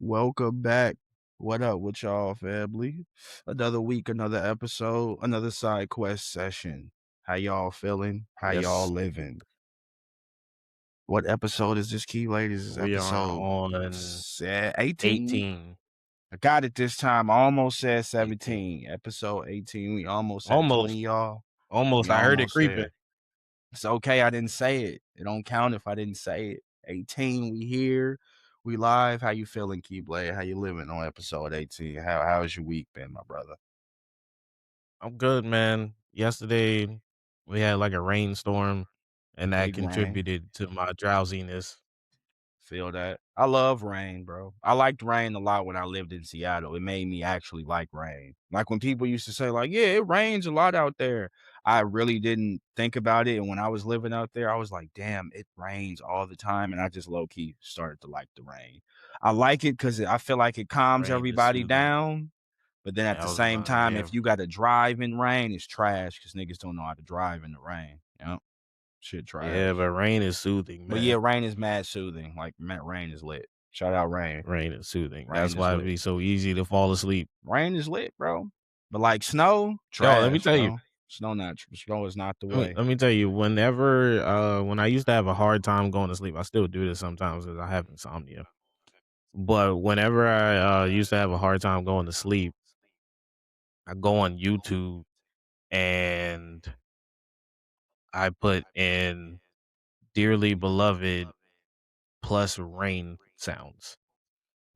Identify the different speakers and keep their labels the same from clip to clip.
Speaker 1: Welcome back. What up with y'all, family? Another week, another episode, another side quest session. How y'all feeling? How y'all
Speaker 2: Yes,
Speaker 1: living? What episode is this, key ladies? This is
Speaker 2: we are
Speaker 1: episode
Speaker 2: on
Speaker 1: 18.
Speaker 2: 18.
Speaker 1: I got it this time. I almost said
Speaker 2: 18.
Speaker 1: 17. Episode 18. We almost at 20,
Speaker 2: Almost,
Speaker 1: y'all. We
Speaker 2: almost. I heard it
Speaker 1: almost
Speaker 2: creeping.
Speaker 1: there. It's okay. I didn't say it. It don't count if I didn't say it. 18, we here. We live. How you feeling, Keyblade? How you living on episode 18? How's your week been, my brother?
Speaker 2: I'm good, man. Yesterday, we had like a rainstorm, and that
Speaker 1: Big rain.
Speaker 2: contributed to my drowsiness.
Speaker 1: Feel that. I love rain, bro. I liked rain a lot when I lived in Seattle. It made me actually like rain. Like when people used to say, like, yeah, it rains a lot out there. I really didn't think about it. And when I was living out there, I was like, damn, it rains all the time. And I just low key started to like the rain. I like it because I feel like it calms
Speaker 2: Rain is
Speaker 1: everybody
Speaker 2: soothing.
Speaker 1: down. But then at
Speaker 2: Yeah, I
Speaker 1: the
Speaker 2: was
Speaker 1: same
Speaker 2: about,
Speaker 1: time,
Speaker 2: yeah,
Speaker 1: if you got to drive in rain, it's trash because niggas don't know how to drive in the rain. You know, shit
Speaker 2: yeah,
Speaker 1: trash.
Speaker 2: but rain is soothing,
Speaker 1: But yeah,
Speaker 2: man.
Speaker 1: rain is mad soothing. Like, rain is lit. Shout out rain.
Speaker 2: Rain is soothing.
Speaker 1: Rain
Speaker 2: That's
Speaker 1: is
Speaker 2: why it'd
Speaker 1: lit.
Speaker 2: be so easy to fall asleep.
Speaker 1: Rain is lit, bro. But like snow,
Speaker 2: Yo, let me
Speaker 1: trash,
Speaker 2: tell you.
Speaker 1: bro. Snow is not the
Speaker 2: Let me,
Speaker 1: way.
Speaker 2: let me tell you, when I used to have a hard time going to sleep, I still do this sometimes because I have insomnia. But whenever I used to have a hard time going to sleep, I go on YouTube and I put in "Dearly Beloved" plus rain sounds.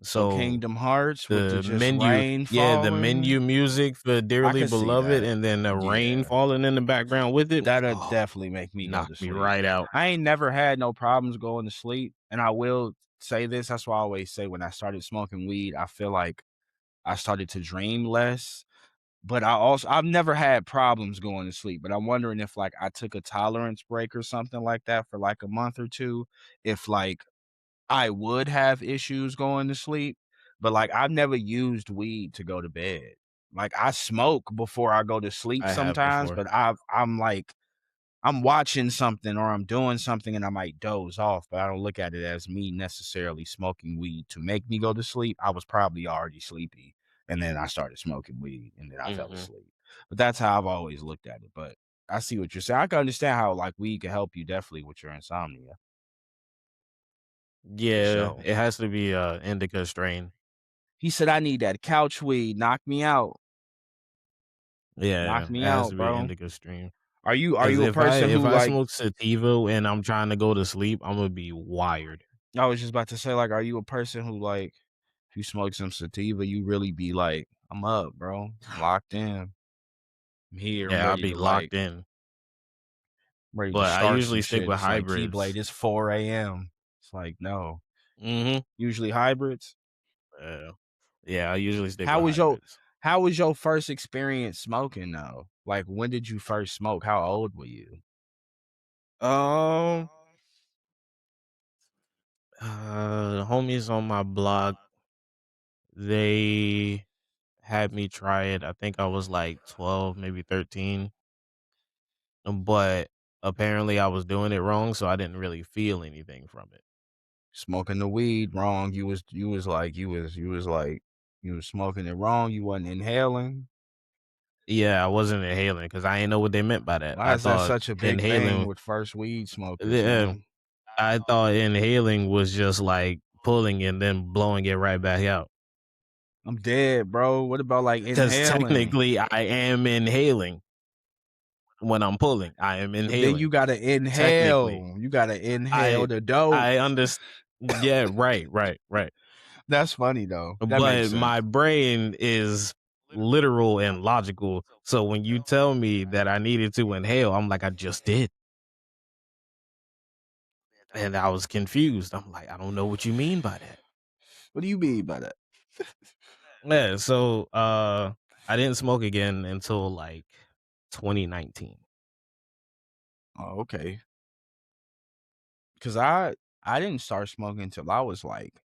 Speaker 1: So
Speaker 2: So
Speaker 1: Kingdom Hearts with the
Speaker 2: the
Speaker 1: just
Speaker 2: menu,
Speaker 1: rain
Speaker 2: yeah, the
Speaker 1: falling.
Speaker 2: menu music for
Speaker 1: I
Speaker 2: "Dearly
Speaker 1: could see
Speaker 2: Beloved"
Speaker 1: that.
Speaker 2: and then the rain
Speaker 1: Yeah.
Speaker 2: falling in the background with it.
Speaker 1: That'll
Speaker 2: Oh,
Speaker 1: definitely make me go
Speaker 2: knock
Speaker 1: to
Speaker 2: me
Speaker 1: sleep.
Speaker 2: right out.
Speaker 1: I ain't never had no problems going to sleep. And I will say this. That's why I always say when I started smoking weed, I feel like I started to dream less. But I've never had problems going to sleep, but I'm wondering if, like, I took a tolerance break or something like that for, like, a month or 2, if, like, I would have issues going to sleep, but, like, I've never used weed to go to bed. Like, I smoke before I go to sleep
Speaker 2: I have
Speaker 1: sometimes,
Speaker 2: before.
Speaker 1: but I'm like I'm watching something or I'm doing something and I might doze off, but I don't look at it as me necessarily smoking weed to make me go to sleep. I was probably already sleepy and then I started smoking weed and then I fell
Speaker 2: Hmm.
Speaker 1: asleep. But that's how I've always looked at it. But I see what you're saying. I can understand how like weed can help you definitely with your insomnia for
Speaker 2: Yeah,
Speaker 1: sure.
Speaker 2: it has to be a indica strain.
Speaker 1: He said, I need that couch weed. Knock me out.
Speaker 2: Yeah,
Speaker 1: Knock
Speaker 2: it
Speaker 1: me
Speaker 2: has
Speaker 1: out,
Speaker 2: to be
Speaker 1: bro.
Speaker 2: indica strain.
Speaker 1: Are
Speaker 2: Cause
Speaker 1: you a
Speaker 2: if I
Speaker 1: person
Speaker 2: if
Speaker 1: who
Speaker 2: I
Speaker 1: like
Speaker 2: smoke sativa and I'm trying to go to sleep, Imma be wired.
Speaker 1: I was just about to say, like, are you a person who like if you smoke some sativa, you really be like, I'm up, bro. I'm locked in. I'm here.
Speaker 2: Yeah, I'll be locked in,
Speaker 1: I'm ready to
Speaker 2: but I
Speaker 1: start some
Speaker 2: usually stick
Speaker 1: shit.
Speaker 2: with
Speaker 1: It's like Keyblade,
Speaker 2: hybrids.
Speaker 1: it's 4 a.m. It's like, no.
Speaker 2: Mhm.
Speaker 1: Usually hybrids.
Speaker 2: Yeah. Yeah, I usually stick
Speaker 1: How
Speaker 2: with
Speaker 1: was your
Speaker 2: hybrids.
Speaker 1: how was your first experience smoking though? Like when did you first smoke? How old were you?
Speaker 2: Um, homies on my block, they had me try it. I think I was like 12, maybe 13, but apparently I was doing it wrong, so I didn't really feel anything from it.
Speaker 1: Smoking the weed wrong. You was smoking it wrong. You wasn't inhaling.
Speaker 2: Yeah, I wasn't inhaling because I didn't know what they meant by that.
Speaker 1: Why
Speaker 2: I
Speaker 1: is that
Speaker 2: thought
Speaker 1: such a big thing
Speaker 2: inhaling
Speaker 1: with first weed smokers,
Speaker 2: the
Speaker 1: man?
Speaker 2: I thought inhaling was just like pulling and then blowing it right back out.
Speaker 1: I'm dead, bro. What about like
Speaker 2: Because
Speaker 1: inhaling?
Speaker 2: technically I am inhaling when I'm pulling. I am
Speaker 1: But then you
Speaker 2: inhaling.
Speaker 1: gotta
Speaker 2: Technically.
Speaker 1: inhale. You gotta inhale
Speaker 2: I
Speaker 1: the dope.
Speaker 2: I understand. Yeah, right, right, right.
Speaker 1: That's funny though. That makes
Speaker 2: But
Speaker 1: sense.
Speaker 2: my brain is literal and logical. So when you tell me that I needed to inhale, I'm like, I just did. And I was confused. I'm like, I don't know what you mean by that.
Speaker 1: What do you mean by that?
Speaker 2: Yeah, so I didn't smoke again until like 2019.
Speaker 1: Oh, okay. Cause I didn't start smoking until I was like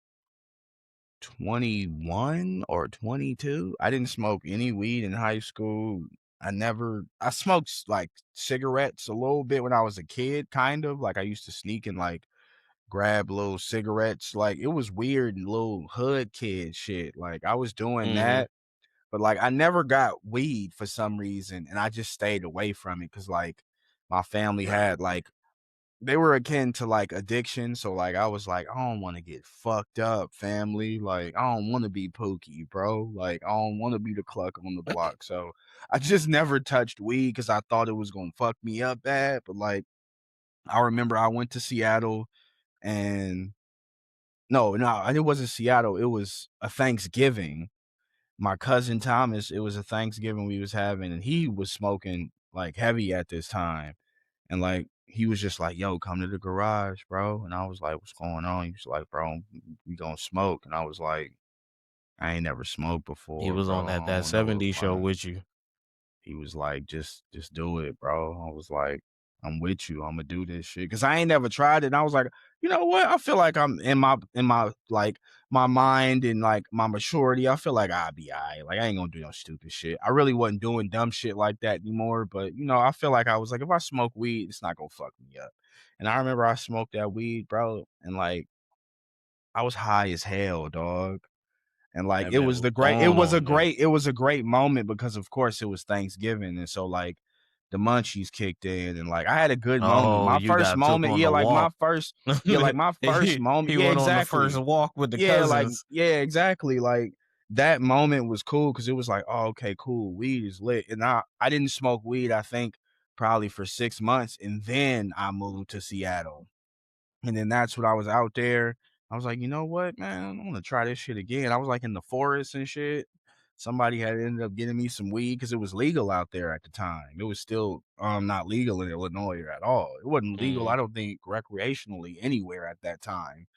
Speaker 1: 21 or 22. I didn't smoke any weed in high school. I smoked like cigarettes a little bit when I was a kid, kind of like I used to sneak and like grab little cigarettes. Like it was weird and little hood kid shit. Like I was doing
Speaker 2: Mhm.
Speaker 1: that, but like I never got weed for some reason, and I just stayed away from it because like my family had like they were akin to like addiction. So like I was like, I don't want to get fucked up, family. Like I don't want to be Pookie, bro. Like I don't want to be the cluck on the block. So I just never touched weed because I thought it was gonna fuck me up bad. But like I remember I went to Seattle and no, it wasn't Seattle. It was a Thanksgiving. My cousin Thomas, it was a Thanksgiving we was having, and he was smoking like heavy at this time. And like he was just like, "Yo, come to the garage, bro." And I was like, "What's going on?" He was like, "Bro, we gonna smoke." And I was like, "I ain't never smoked
Speaker 2: He
Speaker 1: before,
Speaker 2: was on
Speaker 1: bro.
Speaker 2: that
Speaker 1: I
Speaker 2: that
Speaker 1: don't know if
Speaker 2: 70s show
Speaker 1: I."
Speaker 2: with you.
Speaker 1: He was like, "Just do it, bro." I was like, "I'm with you. Imma do this shit because I ain't never tried it." And I was like, "You know what? I feel like I'm in my, like, my mind and, like, my maturity, I feel like I'll be alright. Like, I ain't gonna do no stupid shit." I really wasn't doing dumb shit like that anymore, but, I feel like I was like, "If I smoke weed, it's not gonna fuck me up." And I remember I smoked that weed, bro, and, like, I was high as hell, dog. And like
Speaker 2: That man was
Speaker 1: it
Speaker 2: gone
Speaker 1: was a
Speaker 2: on you.
Speaker 1: great it was a great moment because of course it was Thanksgiving. And so like the munchies kicked in and like I had a good moment.
Speaker 2: Oh,
Speaker 1: My
Speaker 2: you
Speaker 1: first
Speaker 2: got took
Speaker 1: moment,
Speaker 2: on
Speaker 1: yeah,
Speaker 2: the
Speaker 1: like my
Speaker 2: walk.
Speaker 1: first yeah, like my first moment.
Speaker 2: He
Speaker 1: Yeah,
Speaker 2: went on the first
Speaker 1: exactly.
Speaker 2: walk with the
Speaker 1: Yeah, like
Speaker 2: cousins.
Speaker 1: yeah, exactly. Like that moment was cool because it was like, oh, okay, cool. Weed is lit. And I didn't smoke weed, I think, probably for 6 months. And then I moved to Seattle. And then that's what I was out there. I was like, you know what, man? I want to try this shit again. I was like in the forest and shit. Somebody had ended up getting me some weed because it was legal out there at the time. It was still not legal in Illinois at all. It wasn't legal,
Speaker 2: Mhm.
Speaker 1: I don't think, recreationally anywhere at that time.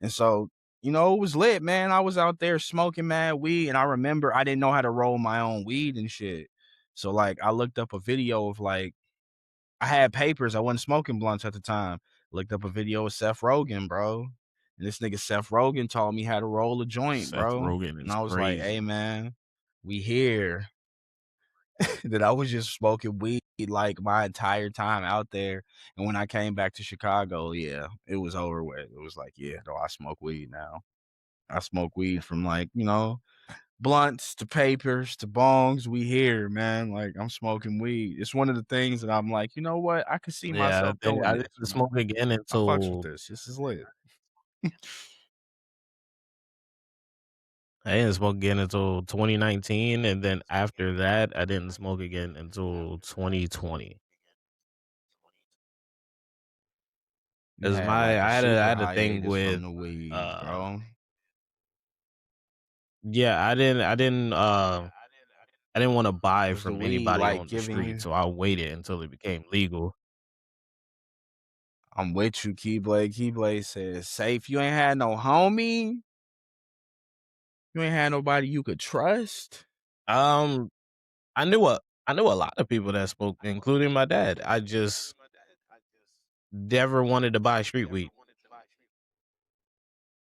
Speaker 1: And so, it was lit, man. I was out there smoking mad weed, and I remember I didn't know how to roll my own weed and shit. So like I looked up a video of like I had papers. I wasn't smoking blunts at the time. Looked up a video of Seth Rogen, bro. And this nigga Seth Rogen taught me how to roll a joint,
Speaker 2: Seth
Speaker 1: bro.
Speaker 2: Rogen
Speaker 1: And
Speaker 2: is
Speaker 1: I was like, hey,
Speaker 2: crazy.
Speaker 1: man, we here. That I was just smoking weed like my entire time out there. And when I came back to Chicago, yeah, it was over with. It was like, yeah, no, I smoke weed now. I smoke weed from like, blunts to papers to bongs. We here, man. Like I'm smoking weed. It's one of the things that I'm like, you know what? I could see
Speaker 2: Yeah,
Speaker 1: myself doing
Speaker 2: I
Speaker 1: this.
Speaker 2: didn't smoke again
Speaker 1: I fucks with
Speaker 2: until
Speaker 1: this. This is lit.
Speaker 2: I didn't smoke again until 2019, and then after that, I didn't smoke again until 2020.
Speaker 1: You
Speaker 2: 'Cause
Speaker 1: had like a
Speaker 2: I
Speaker 1: super
Speaker 2: had a thing
Speaker 1: hiatus from
Speaker 2: with,
Speaker 1: the weed,
Speaker 2: uh
Speaker 1: bro.
Speaker 2: yeah, I didn't wanna buy
Speaker 1: Was the
Speaker 2: from
Speaker 1: weed
Speaker 2: anybody
Speaker 1: like
Speaker 2: on the
Speaker 1: giving
Speaker 2: street,
Speaker 1: you?
Speaker 2: so I waited until it became legal.
Speaker 1: I'm with you, Keyblade. Keyblade says safe. You ain't had no homie. You ain't had nobody you could trust.
Speaker 2: Um, I knew a lot of people that smoked, including my dad. I just never wanted to buy street weed.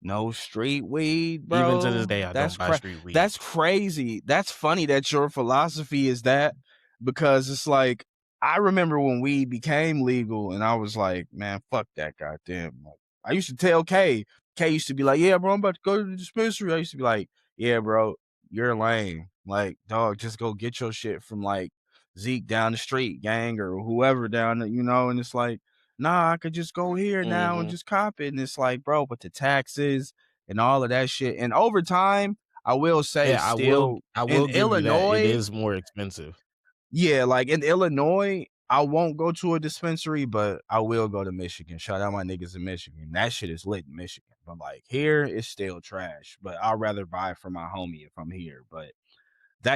Speaker 1: No street weed,
Speaker 2: Even to this
Speaker 1: bro.
Speaker 2: day, I don't buy street weed.
Speaker 1: That's crazy. That's funny that your philosophy is that because it's like I remember when weed became legal and I was like, man, fuck that goddamn. Like, I used to tell K. K used to be like, yeah, bro, I'm about to go to the dispensary. I used to be like, yeah, bro, you're lame. Like, dog, just go get your shit from like Zeke down the street, gang, or whoever down the, and it's like, nah, I could just go here now and
Speaker 2: Mhm.
Speaker 1: just cop it. And it's like, bro, but the taxes and all of that shit. And over time, I will say
Speaker 2: Yeah,
Speaker 1: still
Speaker 2: I
Speaker 1: in
Speaker 2: will give you that. It
Speaker 1: Illinois,
Speaker 2: is more expensive.
Speaker 1: yeah, like in Illinois, I won't go to a dispensary, but I will go to Michigan. Shout out my niggas in Michigan. That shit is lit in Michigan. But like here, it's still trash. But I'd rather buy it from my homie if I'm here. But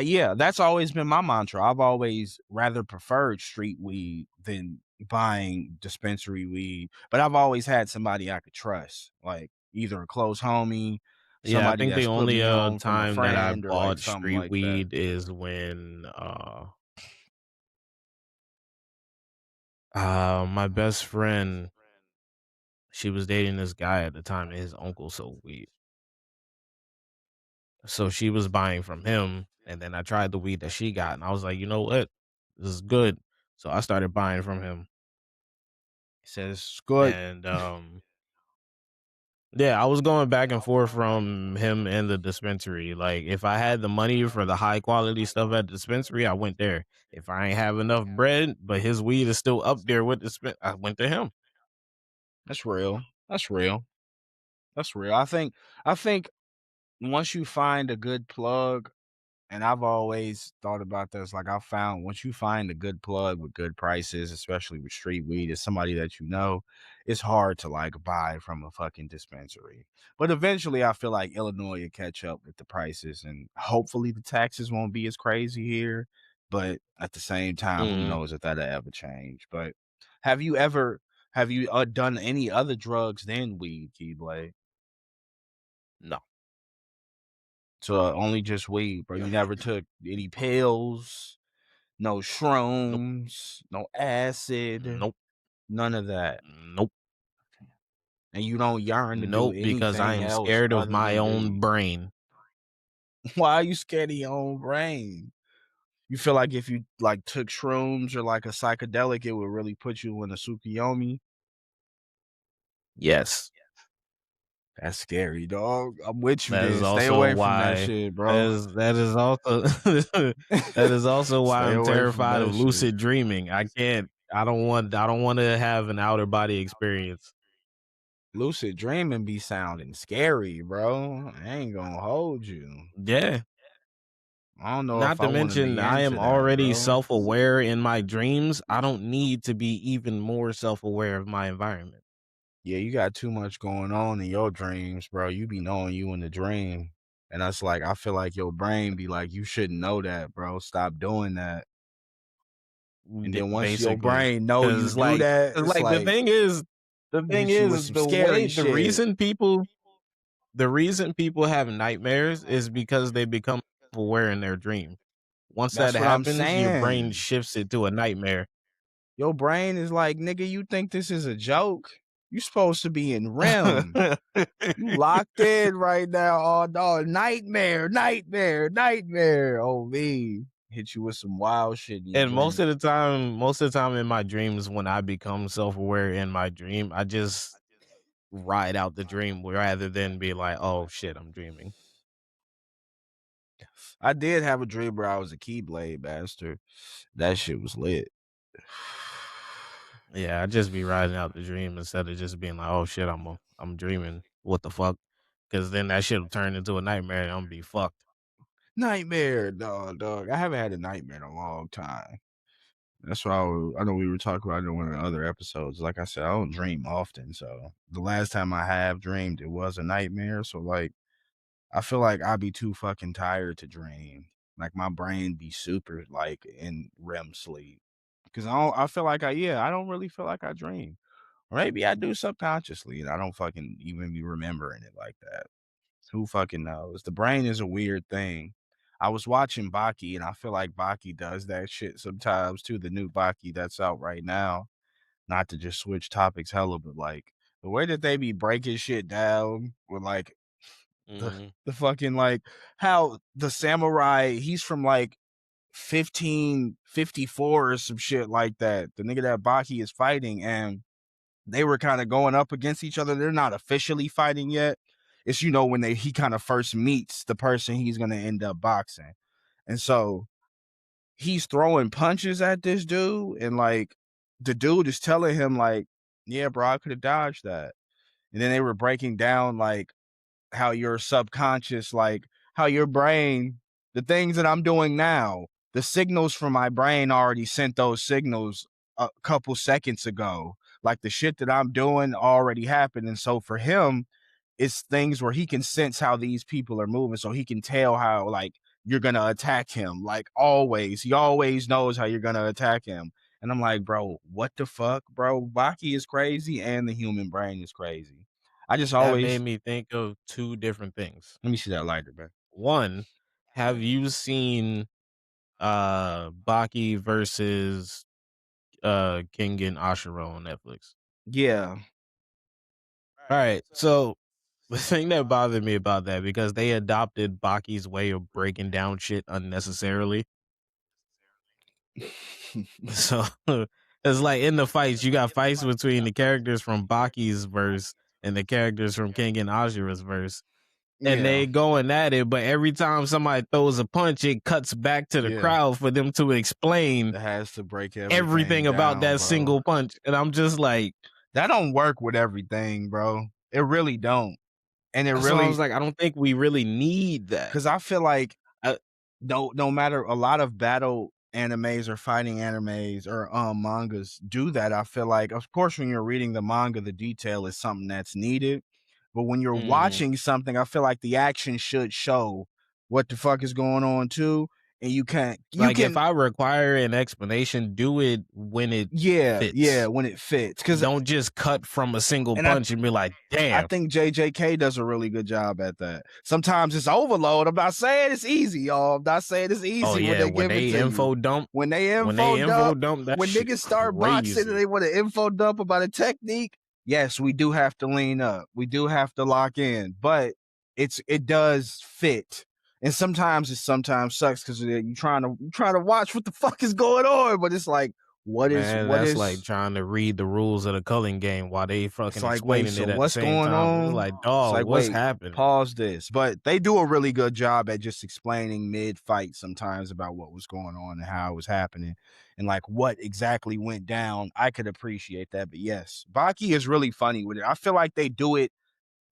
Speaker 1: yeah, that's always been my mantra. I've always rather preferred street weed than buying dispensary weed, but I've always had somebody I could trust, like either a close homie,
Speaker 2: Yeah, I
Speaker 1: somebody
Speaker 2: think the
Speaker 1: that's put
Speaker 2: only,
Speaker 1: me on from a
Speaker 2: time that I
Speaker 1: friend or like
Speaker 2: bought
Speaker 1: something
Speaker 2: street
Speaker 1: like that.
Speaker 2: weed is when, my best friend, she was dating this guy at the time, and his uncle sold weed. So she was buying from him, and then I tried the weed that she got, and I was like, "You know what? This is good." So I started buying from him,
Speaker 1: He says, "Good."
Speaker 2: and, Yeah, I was going back and forth from him and the dispensary. Like, if I had the money for the high quality stuff at the dispensary, I went there. If I ain't have enough bread, but his weed is still up there with I went to him.
Speaker 1: That's real. That's real. That's real. I think once you find a good plug, and I've always thought about this, like I found once you find a good plug with good prices, especially with street weed, it's somebody that you know, it's hard to like buy from a fucking dispensary. But eventually I feel like Illinois will catch up with the prices and hopefully the taxes won't be as crazy here. But at the same time, who
Speaker 2: Mhm.
Speaker 1: knows if that'll ever change. But have you ever have you done any other drugs than weed, Keyblade?
Speaker 2: No.
Speaker 1: So only just weed, bro. You never took any pills, no
Speaker 2: Nope.
Speaker 1: shrooms, no acid,
Speaker 2: Nope.
Speaker 1: none of that.
Speaker 2: Nope.
Speaker 1: And you don't yearn to do
Speaker 2: Nope, because I
Speaker 1: anything
Speaker 2: am
Speaker 1: else
Speaker 2: scared of
Speaker 1: other
Speaker 2: my
Speaker 1: than
Speaker 2: own
Speaker 1: weed.
Speaker 2: brain.
Speaker 1: Why are you scared of your own brain? You feel like if you like took shrooms or like a psychedelic, it would really put you in a Tsukuyomi?
Speaker 2: Yes.
Speaker 1: That's scary, dog. I'm with you
Speaker 2: That is
Speaker 1: then. Stay
Speaker 2: also
Speaker 1: away from that
Speaker 2: why
Speaker 1: shit,
Speaker 2: that
Speaker 1: bro.
Speaker 2: is also that is also why
Speaker 1: Stay
Speaker 2: I'm
Speaker 1: away from
Speaker 2: terrified of
Speaker 1: that shit.
Speaker 2: lucid dreaming. I don't wanna have an outer body experience.
Speaker 1: Lucid dreaming be sounding scary, bro. I ain't gonna hold you.
Speaker 2: Yeah.
Speaker 1: I don't know if
Speaker 2: Not
Speaker 1: I
Speaker 2: to
Speaker 1: wanna
Speaker 2: mention
Speaker 1: be
Speaker 2: I am
Speaker 1: into that,
Speaker 2: already
Speaker 1: bro.
Speaker 2: self-aware in my dreams. I don't need to be even more self-aware of my environment.
Speaker 1: Yeah, you got too much going on in your dreams, bro. You be knowing you in the dream. And that's like, I feel like your brain be like, you shouldn't know that, bro. Stop doing that. And then once your
Speaker 2: Basically,
Speaker 1: brain know you
Speaker 2: because
Speaker 1: do that,
Speaker 2: cause
Speaker 1: it's
Speaker 2: like,
Speaker 1: like
Speaker 2: the thing
Speaker 1: hit you with
Speaker 2: is,
Speaker 1: some scary shit.
Speaker 2: the reason people have nightmares is because they become aware in their dream. Once that
Speaker 1: That's what I'm
Speaker 2: happens, your brain
Speaker 1: saying.
Speaker 2: shifts it to a nightmare.
Speaker 1: Your brain is like, nigga, you think this is a joke? You supposed to be in REM. You locked in right now. Oh no, nightmare, nightmare, nightmare. Oh me. Hit you with some wild shit in your
Speaker 2: And
Speaker 1: dream.
Speaker 2: most of the time in my dreams, when I become self-aware in my dream, I just ride out the dream rather than be like, "Oh shit, I'm dreaming."
Speaker 1: I did have a dream where I was a Keyblade master. That shit was lit.
Speaker 2: Yeah, I just be riding out the dream instead of just being like, "Oh shit, I'm dreaming. What the fuck?" Because then that shit'll turn into a nightmare and I'm be fucked.
Speaker 1: Nightmare, dog. I haven't had a nightmare in a long time. That's why I know we were talking about it in one of the other episodes. Like I said, I don't dream often. So the last time I have dreamed, it was a nightmare. So like I feel like I'd be too fucking tired to dream. Like my brain be super like in REM sleep. Cause I feel like I don't really feel like I dream. Or maybe I do subconsciously and I don't fucking even be remembering it like that. Who fucking knows? The brain is a weird thing. I was watching Baki and I feel like Baki does that shit sometimes too. The new Baki that's out right now. Not to just switch topics hella, but like the way that they be breaking shit down with like the
Speaker 2: Mhm.
Speaker 1: the fucking like how the samurai he's from like 1554 or some shit like that. The nigga that Baki is fighting and they were kind of going up against each other. They're not officially fighting yet. It's when he kind of first meets the person he's gonna end up boxing. And so he's throwing punches at this dude, and like the dude is telling him, like, yeah, bro, I could have dodged that. And then they were breaking down like how your subconscious, like how your brain, the things that I'm doing now, the signals from my brain already sent those signals a couple seconds ago. Like the shit that I'm doing already happened. And so for him, it's things where he can sense how these people are moving. So he can tell how like you're gonna attack him. Like always. He always knows how you're gonna attack him. And I'm like, bro, what the fuck, bro? Baki is crazy and the human brain is crazy. I just
Speaker 2: That made
Speaker 1: always
Speaker 2: me think of 2 different things.
Speaker 1: let me see that lighter, man.
Speaker 2: 1, have you seen, Baki versus, Kengan Ashura on Netflix?
Speaker 1: Yeah.
Speaker 2: Alright, so the thing that bothered me about that, because they adopted Baki's way of breaking down shit unnecessarily. So, it's like in the fights, you got fights between the characters from Baki's verse, and the characters from King and Ashura's verse. And
Speaker 1: Yeah,
Speaker 2: they going at it, but every time somebody throws a punch, it cuts back to the
Speaker 1: yeah.
Speaker 2: crowd for them to explain
Speaker 1: It has to break everything
Speaker 2: everything about
Speaker 1: down,
Speaker 2: that
Speaker 1: bro.
Speaker 2: single punch. And I'm just like,
Speaker 1: That don't work with everything, bro. It really don't. And it
Speaker 2: so I was
Speaker 1: really,
Speaker 2: like, I don't think we really need that.
Speaker 1: because I feel like
Speaker 2: Uh,
Speaker 1: no matter, a lot of battle animes or fighting animes or mangas do that. I feel like, of course, when you're reading the manga, the detail is something that's needed. But when you're
Speaker 2: mhm.
Speaker 1: watching something, I feel like the action should show what the fuck is going on too. And you
Speaker 2: Like if
Speaker 1: can
Speaker 2: I require an explanation, do it when it
Speaker 1: yeah,
Speaker 2: fits.
Speaker 1: when it fits. Cause
Speaker 2: Don't just cut from a single
Speaker 1: and
Speaker 2: punch and be like,
Speaker 1: I
Speaker 2: damn.
Speaker 1: think JJK does a really good job at that. Sometimes it's overload. I'm not saying it's easy, y'all. I'm not saying it's
Speaker 2: Oh
Speaker 1: easy when
Speaker 2: yeah,
Speaker 1: they give it to you.
Speaker 2: when they info
Speaker 1: Dump,
Speaker 2: dump, that
Speaker 1: when
Speaker 2: shit
Speaker 1: niggas start boxing and
Speaker 2: crazy.
Speaker 1: they want to info dump about a technique, yes, we do have to lean up. We do have to lock in, but it does fit. And sometimes it sometimes sucks because you trying to watch what the fuck is going on, but it's like
Speaker 2: Man,
Speaker 1: what
Speaker 2: that's like
Speaker 1: is
Speaker 2: trying to read the rules of the culling game while they
Speaker 1: it's
Speaker 2: fucking
Speaker 1: like, wait,
Speaker 2: explaining
Speaker 1: so
Speaker 2: it at the
Speaker 1: what's
Speaker 2: same
Speaker 1: going
Speaker 2: time. It's
Speaker 1: on?
Speaker 2: like,
Speaker 1: It's
Speaker 2: dog,
Speaker 1: like,
Speaker 2: what's
Speaker 1: wait,
Speaker 2: happening?
Speaker 1: pause this. But they do a really good job at just explaining mid fight sometimes about what was going on and how it was happening and like what exactly went down. I could appreciate that. But yes, Baki is really funny with it. I feel like they do it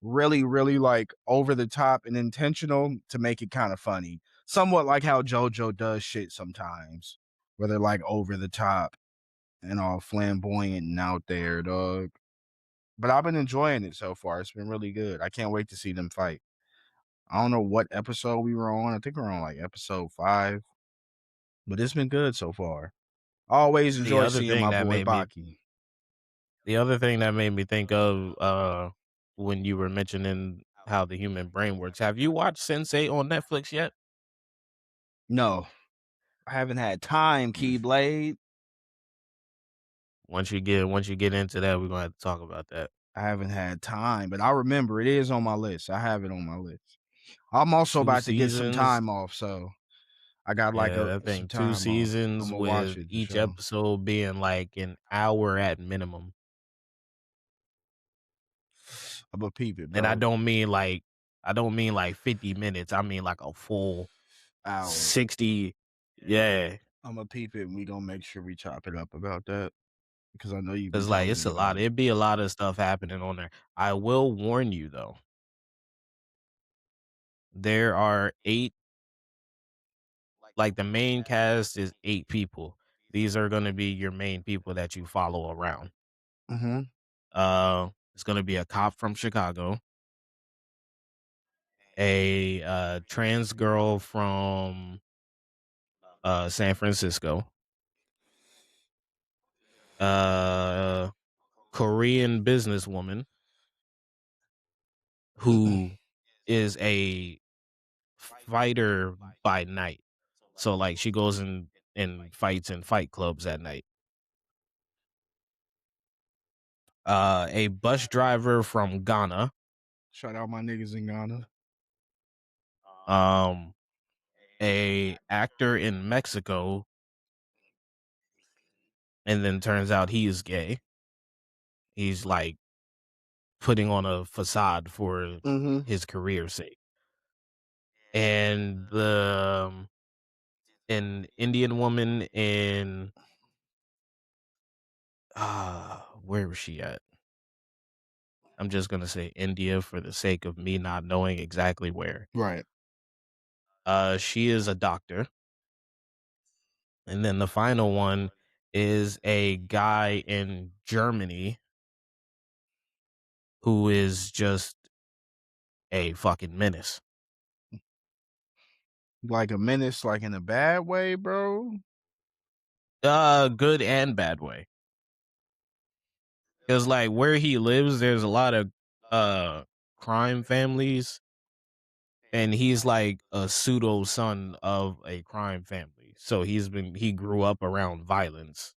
Speaker 1: really, really like over the top and intentional to make it kind of funny. Somewhat like how JoJo does shit sometimes, where they're like over the top and all flamboyant and out there, dog. But I've been enjoying it so far. It's been really good. I can't wait to see them fight. I don't know what episode we were on. I think we're on like episode 5, but it's been good so far. I always
Speaker 2: The
Speaker 1: enjoy
Speaker 2: other
Speaker 1: seeing
Speaker 2: thing
Speaker 1: my
Speaker 2: that
Speaker 1: boy
Speaker 2: made me
Speaker 1: Baki.
Speaker 2: the other thing that made me think of when you were mentioning how the human brain works. Have you watched Sensei on Netflix yet?
Speaker 1: No, I haven't had time,
Speaker 2: Mm.
Speaker 1: Keyblade.
Speaker 2: Once you get into that, we're gonna have to talk about that.
Speaker 1: I haven't had time, but I remember it is on my list. I have it on my list. I'm also
Speaker 2: Two
Speaker 1: about to get some
Speaker 2: seasons.
Speaker 1: time off, so I got like
Speaker 2: Yeah,
Speaker 1: a
Speaker 2: that
Speaker 1: some
Speaker 2: thing. Two
Speaker 1: time off. I'm
Speaker 2: seasons
Speaker 1: gonna watch
Speaker 2: with
Speaker 1: it for
Speaker 2: each
Speaker 1: sure.
Speaker 2: episode being like an hour at minimum.
Speaker 1: I'm gonna peep it,
Speaker 2: And
Speaker 1: bro.
Speaker 2: I don't mean like 50 minutes. I mean like a full
Speaker 1: Hour.
Speaker 2: 60. Yeah.
Speaker 1: I'm gonna peep it, and we gonna make sure we chop it up about that because I know you've been
Speaker 2: Cause like
Speaker 1: telling
Speaker 2: it's
Speaker 1: me
Speaker 2: a
Speaker 1: about
Speaker 2: lot.
Speaker 1: it.
Speaker 2: It'd be a lot of stuff happening on there. I will warn you though. There are 8, like the main cast is 8 people. These are gonna be your main people that you follow around.
Speaker 1: Mm-hmm.
Speaker 2: It's gonna be a cop from Chicago, a trans girl from San Francisco, uh Korean businesswoman who is a fighter by night. So like she goes and fights in fight clubs at night. A bus driver from Ghana,
Speaker 1: Shout out my niggas in Ghana.
Speaker 2: um, a actor in Mexico, and then turns out he is gay. He's like putting on a facade for
Speaker 1: Mm-hmm.
Speaker 2: his career's sake. And an Indian woman in where was she at? I'm just gonna say India for the sake of me not knowing exactly where.
Speaker 1: Right.
Speaker 2: She is a doctor, and then the final one is a guy in Germany who is just a fucking menace.
Speaker 1: Like a menace, like in a bad way, bro.
Speaker 2: Good and bad way. Cause like where he lives, there's a lot of uh crime families, and he's like a pseudo son of a crime family. So he grew up around violence.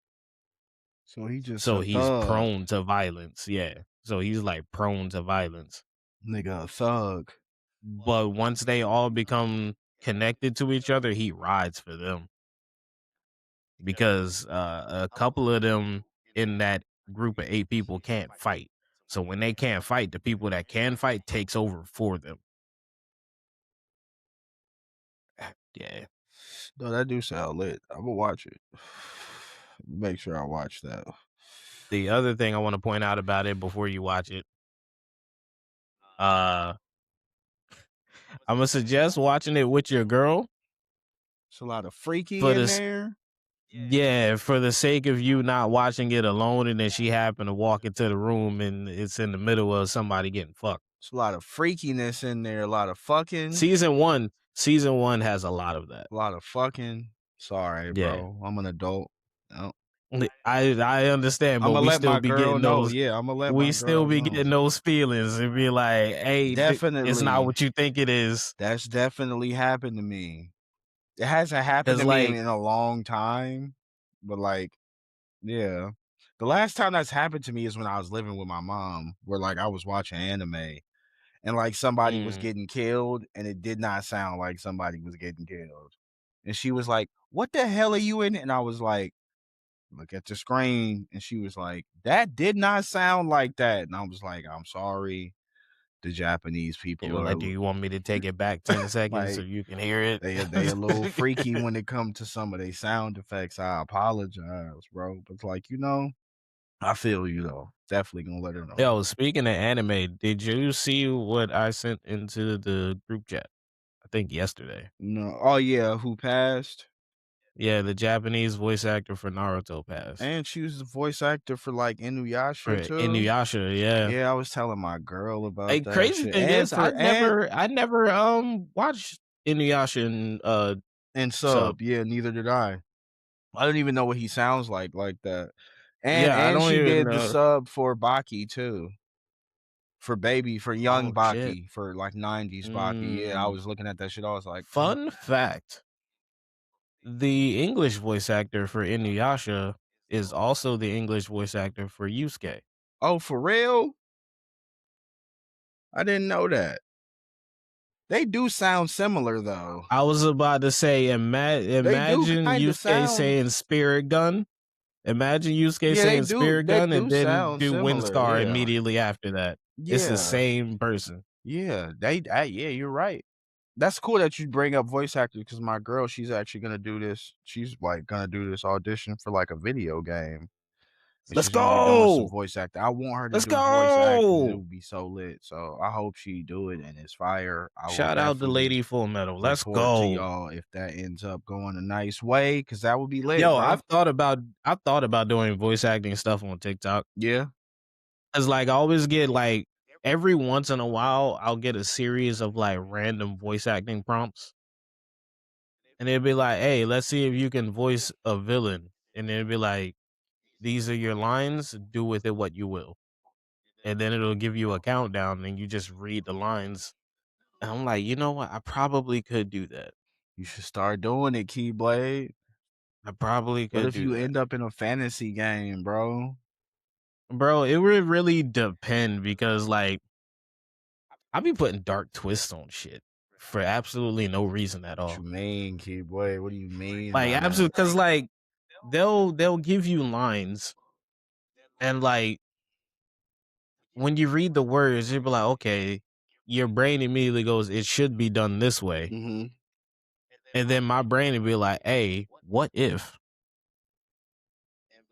Speaker 1: So he just
Speaker 2: So
Speaker 1: a
Speaker 2: he's
Speaker 1: thug,
Speaker 2: prone to violence. Yeah. So he's like prone to violence.
Speaker 1: nigga, a thug.
Speaker 2: But once they all become connected to each other, he rides for them because a couple of them in that group of 8 people can't fight. So when they can't fight, the people that can fight takes over for them. Yeah.
Speaker 1: No, that do sound lit. Imma watch it. Make sure I watch that.
Speaker 2: The other thing I want to point out about it before you watch it, uh, I'm gonna suggest watching it with your girl
Speaker 1: It's a lot of freaky
Speaker 2: for
Speaker 1: in
Speaker 2: this.
Speaker 1: there.
Speaker 2: Yeah, for the sake of you not watching it alone, and then she happened to walk into the room and it's in the middle of somebody getting fucked.
Speaker 1: It's a lot of freakiness in there, a lot of fucking,
Speaker 2: Season one has a lot of that.
Speaker 1: a lot of fucking. Sorry,
Speaker 2: Yeah.
Speaker 1: bro. I'm an adult. No.
Speaker 2: I understand, but
Speaker 1: Imma
Speaker 2: we
Speaker 1: let
Speaker 2: still
Speaker 1: my
Speaker 2: be
Speaker 1: girl
Speaker 2: getting
Speaker 1: know.
Speaker 2: those
Speaker 1: Yeah, Imma let
Speaker 2: we
Speaker 1: my
Speaker 2: still
Speaker 1: girl
Speaker 2: be
Speaker 1: know.
Speaker 2: getting those feelings and be like, "Hey, it's not
Speaker 1: Definitely.
Speaker 2: what you think it is."
Speaker 1: That's definitely happened to me. It hasn't happened
Speaker 2: Cause
Speaker 1: to me in
Speaker 2: like,
Speaker 1: a long time, but, like, yeah. The last time that's happened to me is when I was living with my mom, where, like, I was watching anime and, like, somebody was
Speaker 2: mm,
Speaker 1: getting killed, and it did not sound like somebody was getting killed. And she was like, "What the hell are you in?" And I was like, "Look at the screen." And she was like, "That did not sound like that." And I was like, "I'm sorry. The Japanese
Speaker 2: you
Speaker 1: people
Speaker 2: were
Speaker 1: are
Speaker 2: like, "Do you want me to take it back 10 seconds so
Speaker 1: like,
Speaker 2: you can hear it?"
Speaker 1: they a little freaky when it comes to some of their sound effects. I apologize, bro. But, like, I feel you, though. Definitely gonna let her know.
Speaker 2: Yo, speaking of anime, did you see what I sent into the group chat? I think yesterday.
Speaker 1: No. Oh, yeah, who passed?
Speaker 2: Yeah, the Japanese voice actor for Naruto passed.
Speaker 1: And she was the voice actor for, like,
Speaker 2: For
Speaker 1: Inuyasha, too.
Speaker 2: Inuyasha, yeah.
Speaker 1: Yeah, I was telling my girl about
Speaker 2: Like,
Speaker 1: that
Speaker 2: crazy
Speaker 1: shit.
Speaker 2: thing
Speaker 1: And
Speaker 2: is
Speaker 1: for and
Speaker 2: I never, watched Inuyasha in,
Speaker 1: and
Speaker 2: sub.
Speaker 1: sub, yeah, neither did I. I don't even know what he sounds like that. And
Speaker 2: Yeah, I
Speaker 1: and
Speaker 2: don't
Speaker 1: she
Speaker 2: even
Speaker 1: did the
Speaker 2: know.
Speaker 1: sub for Baki too, for young
Speaker 2: Oh, shit.
Speaker 1: Baki, for, like, 90s Baki. Yeah, I
Speaker 2: Mm.
Speaker 1: was looking at that shit, I was like, "Mm."
Speaker 2: Fun fact, the English voice actor for Inuyasha is also the English voice actor for Yusuke.
Speaker 1: Oh, for real? I didn't know that. They do sound similar, though.
Speaker 2: I was about to say,
Speaker 1: They do
Speaker 2: imagine
Speaker 1: kinda
Speaker 2: Yusuke
Speaker 1: sound.
Speaker 2: saying "Spirit Gun." Imagine Yusuke
Speaker 1: Yeah,
Speaker 2: saying "Spirit
Speaker 1: they
Speaker 2: Gun" and
Speaker 1: do
Speaker 2: then
Speaker 1: sound
Speaker 2: do
Speaker 1: similar,
Speaker 2: "Windstar"
Speaker 1: yeah.
Speaker 2: immediately after that. It's the
Speaker 1: Yeah,
Speaker 2: same person.
Speaker 1: yeah, yeah, you're right. That's cool that you bring up voice actors because my girl, she's actually gonna do this. She's like gonna do this audition for like a video game, and
Speaker 2: Let's
Speaker 1: she's gonna be doing some
Speaker 2: go!
Speaker 1: voice acting. I want her to
Speaker 2: Let's
Speaker 1: do voice acting. It
Speaker 2: go!
Speaker 1: would be so lit. So I hope she do it and it's fire. I will
Speaker 2: Shout out to
Speaker 1: definitely
Speaker 2: Lady Full Metal. Let's
Speaker 1: report to
Speaker 2: go.
Speaker 1: y'all if that ends up going a nice way, because that would be lit,
Speaker 2: Yo,
Speaker 1: bro.
Speaker 2: I've thought about doing voice acting stuff on TikTok.
Speaker 1: Yeah,
Speaker 2: 'Cause, like, I always get, like, every once in a while, I'll get a series of, like, random voice acting prompts, and it'd be like, "Hey, let's see if you can voice a villain," and it'd be like, "These are your lines, do with it what you will." And then it'll give you a countdown, and you just read the lines, and I'm like, "You know what? I probably could do that.
Speaker 1: you should start doing it, Keyblade.
Speaker 2: I probably
Speaker 1: What
Speaker 2: could
Speaker 1: if
Speaker 2: do
Speaker 1: you
Speaker 2: that."
Speaker 1: end up in a fantasy game, bro?
Speaker 2: Bro, it would really depend because, like, I be putting dark twists on shit for absolutely no reason at
Speaker 1: What you
Speaker 2: all.
Speaker 1: mean, Keyblade? What do you mean
Speaker 2: Like,
Speaker 1: by
Speaker 2: absolutely,
Speaker 1: that?
Speaker 2: because like, they'll give you lines, and, like, when you read the words, you'll be like, "Okay," your brain immediately goes, "It should be done this way,"
Speaker 1: Mhm.
Speaker 2: and then my brain will be like, "Hey, what if?"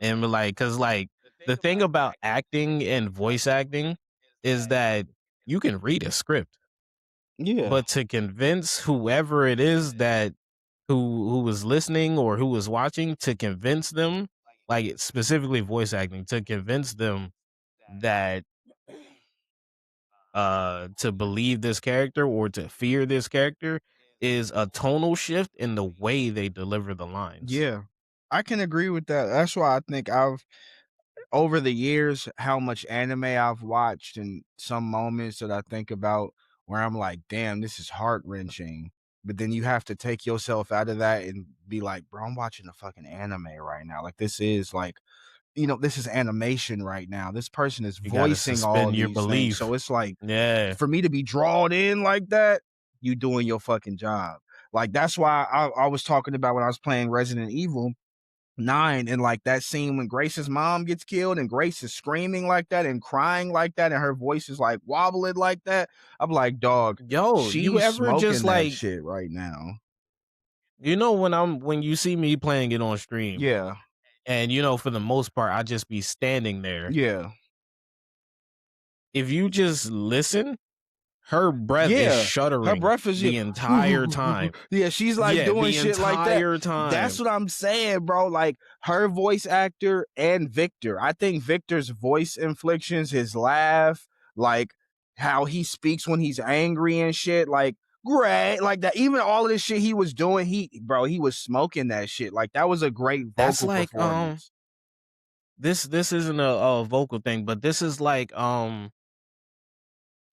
Speaker 2: And be like, because like, the thing about acting and voice acting is that you can read a script,
Speaker 1: Yeah.
Speaker 2: but to convince whoever it is that who was listening or who was watching, to convince them, like, specifically voice acting, to convince them that to believe this character or to fear this character is a tonal shift in the way they deliver the lines.
Speaker 1: Yeah. I can agree with that. That's why I think I've over the years, how much anime I've watched and some moments that I think about where I'm like, "Damn, this is heart-wrenching." But then you have to take yourself out of that and be like, "Bro, I'm watching a fucking anime right now." Like, this is like, this is animation right now. This person is
Speaker 2: You gotta
Speaker 1: voicing all
Speaker 2: suspend your
Speaker 1: these things. So
Speaker 2: belief.
Speaker 1: it's like,
Speaker 2: Yeah.
Speaker 1: for me to be drawn in like that, you doing your fucking job. Like, that's why I was talking about when I was playing Resident Evil. 9, and like that scene when Grace's mom gets killed and Grace is screaming like that and crying like that and her voice is like wobbling like that. I'm like, dog,
Speaker 2: Yo, you
Speaker 1: she's
Speaker 2: ever just
Speaker 1: smoking that
Speaker 2: like,
Speaker 1: shit right now.
Speaker 2: when you see me playing it on stream,
Speaker 1: Yeah.
Speaker 2: and for the most part, I just be standing there.
Speaker 1: Yeah.
Speaker 2: If you just listen, her breath is
Speaker 1: Yeah. Her
Speaker 2: shuddering
Speaker 1: breath is
Speaker 2: the
Speaker 1: just
Speaker 2: entire time.
Speaker 1: yeah, she's like
Speaker 2: Yeah,
Speaker 1: doing
Speaker 2: the
Speaker 1: shit like that.
Speaker 2: entire
Speaker 1: That's
Speaker 2: time.
Speaker 1: what I'm saying, bro. Like her voice actor and Victor. I think Victor's voice inflections, his laugh, like how he speaks when he's angry and shit, like great, like that. Even all of this shit he was doing, he was smoking that shit. Like that was a great
Speaker 2: That's
Speaker 1: vocal
Speaker 2: like
Speaker 1: performance.
Speaker 2: this isn't a vocal thing, but this is like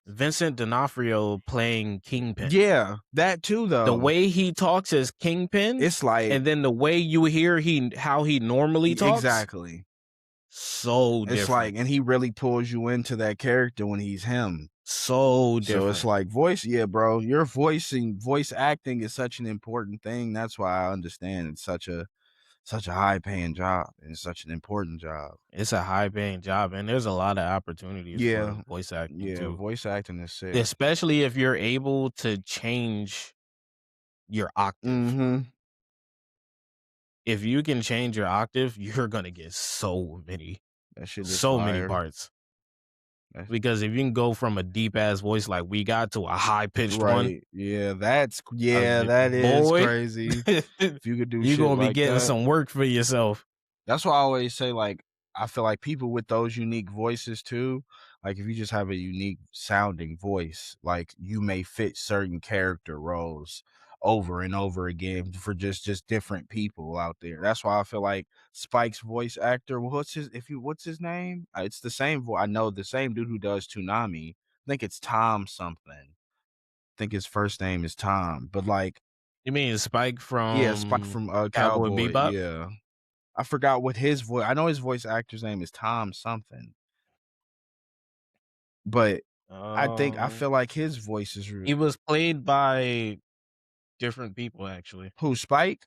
Speaker 2: Vincent D'Onofrio playing Kingpin.
Speaker 1: Yeah, that too
Speaker 2: The
Speaker 1: though.
Speaker 2: way he talks as Kingpin,
Speaker 1: It's like
Speaker 2: and then the way you hear how he normally talks,
Speaker 1: exactly.
Speaker 2: so
Speaker 1: It's
Speaker 2: different.
Speaker 1: like, and he really pulls you into that character when he's him.
Speaker 2: So
Speaker 1: So it's
Speaker 2: different.
Speaker 1: like voice, yeah, bro. Your voicing, voice acting is such an important thing. That's why I understand it's such a high paying job and it's such an important job.
Speaker 2: It's a high paying job, and there's a lot of opportunities for
Speaker 1: Yeah,
Speaker 2: voice acting
Speaker 1: yeah.
Speaker 2: too.
Speaker 1: Voice acting is sick.
Speaker 2: Especially if you're able to change your octave.
Speaker 1: Mm-hmm.
Speaker 2: If you can change your octave, you're gonna get
Speaker 1: That shit is
Speaker 2: so many
Speaker 1: fire.
Speaker 2: parts.
Speaker 1: That's
Speaker 2: Because if you can go from a deep ass voice like we got to a high pitched one,
Speaker 1: right. Yeah, that is
Speaker 2: boy,
Speaker 1: crazy. If you could do
Speaker 2: you're
Speaker 1: shit
Speaker 2: gonna be
Speaker 1: like
Speaker 2: getting
Speaker 1: that.
Speaker 2: some work for yourself.
Speaker 1: That's why I always say, like, I feel like people with those unique voices too, like if you just have a unique sounding voice, like you may fit certain character roles over and over again for just different people out there. That's why I feel like Spike's voice actor, what's his name? It's the same voice. I know the same dude who does Toonami. I think it's Tom something. I think his first name is Tom, but like,
Speaker 2: You mean Spike
Speaker 1: yeah, Spike
Speaker 2: from
Speaker 1: from
Speaker 2: Cowboy
Speaker 1: Cowboy.
Speaker 2: Bebop?
Speaker 1: Yeah. I forgot what his voice. I know his voice actor's name is Tom something, but I
Speaker 2: Um,
Speaker 1: feel like his voice is
Speaker 2: he was played by different people actually.
Speaker 1: who Spike?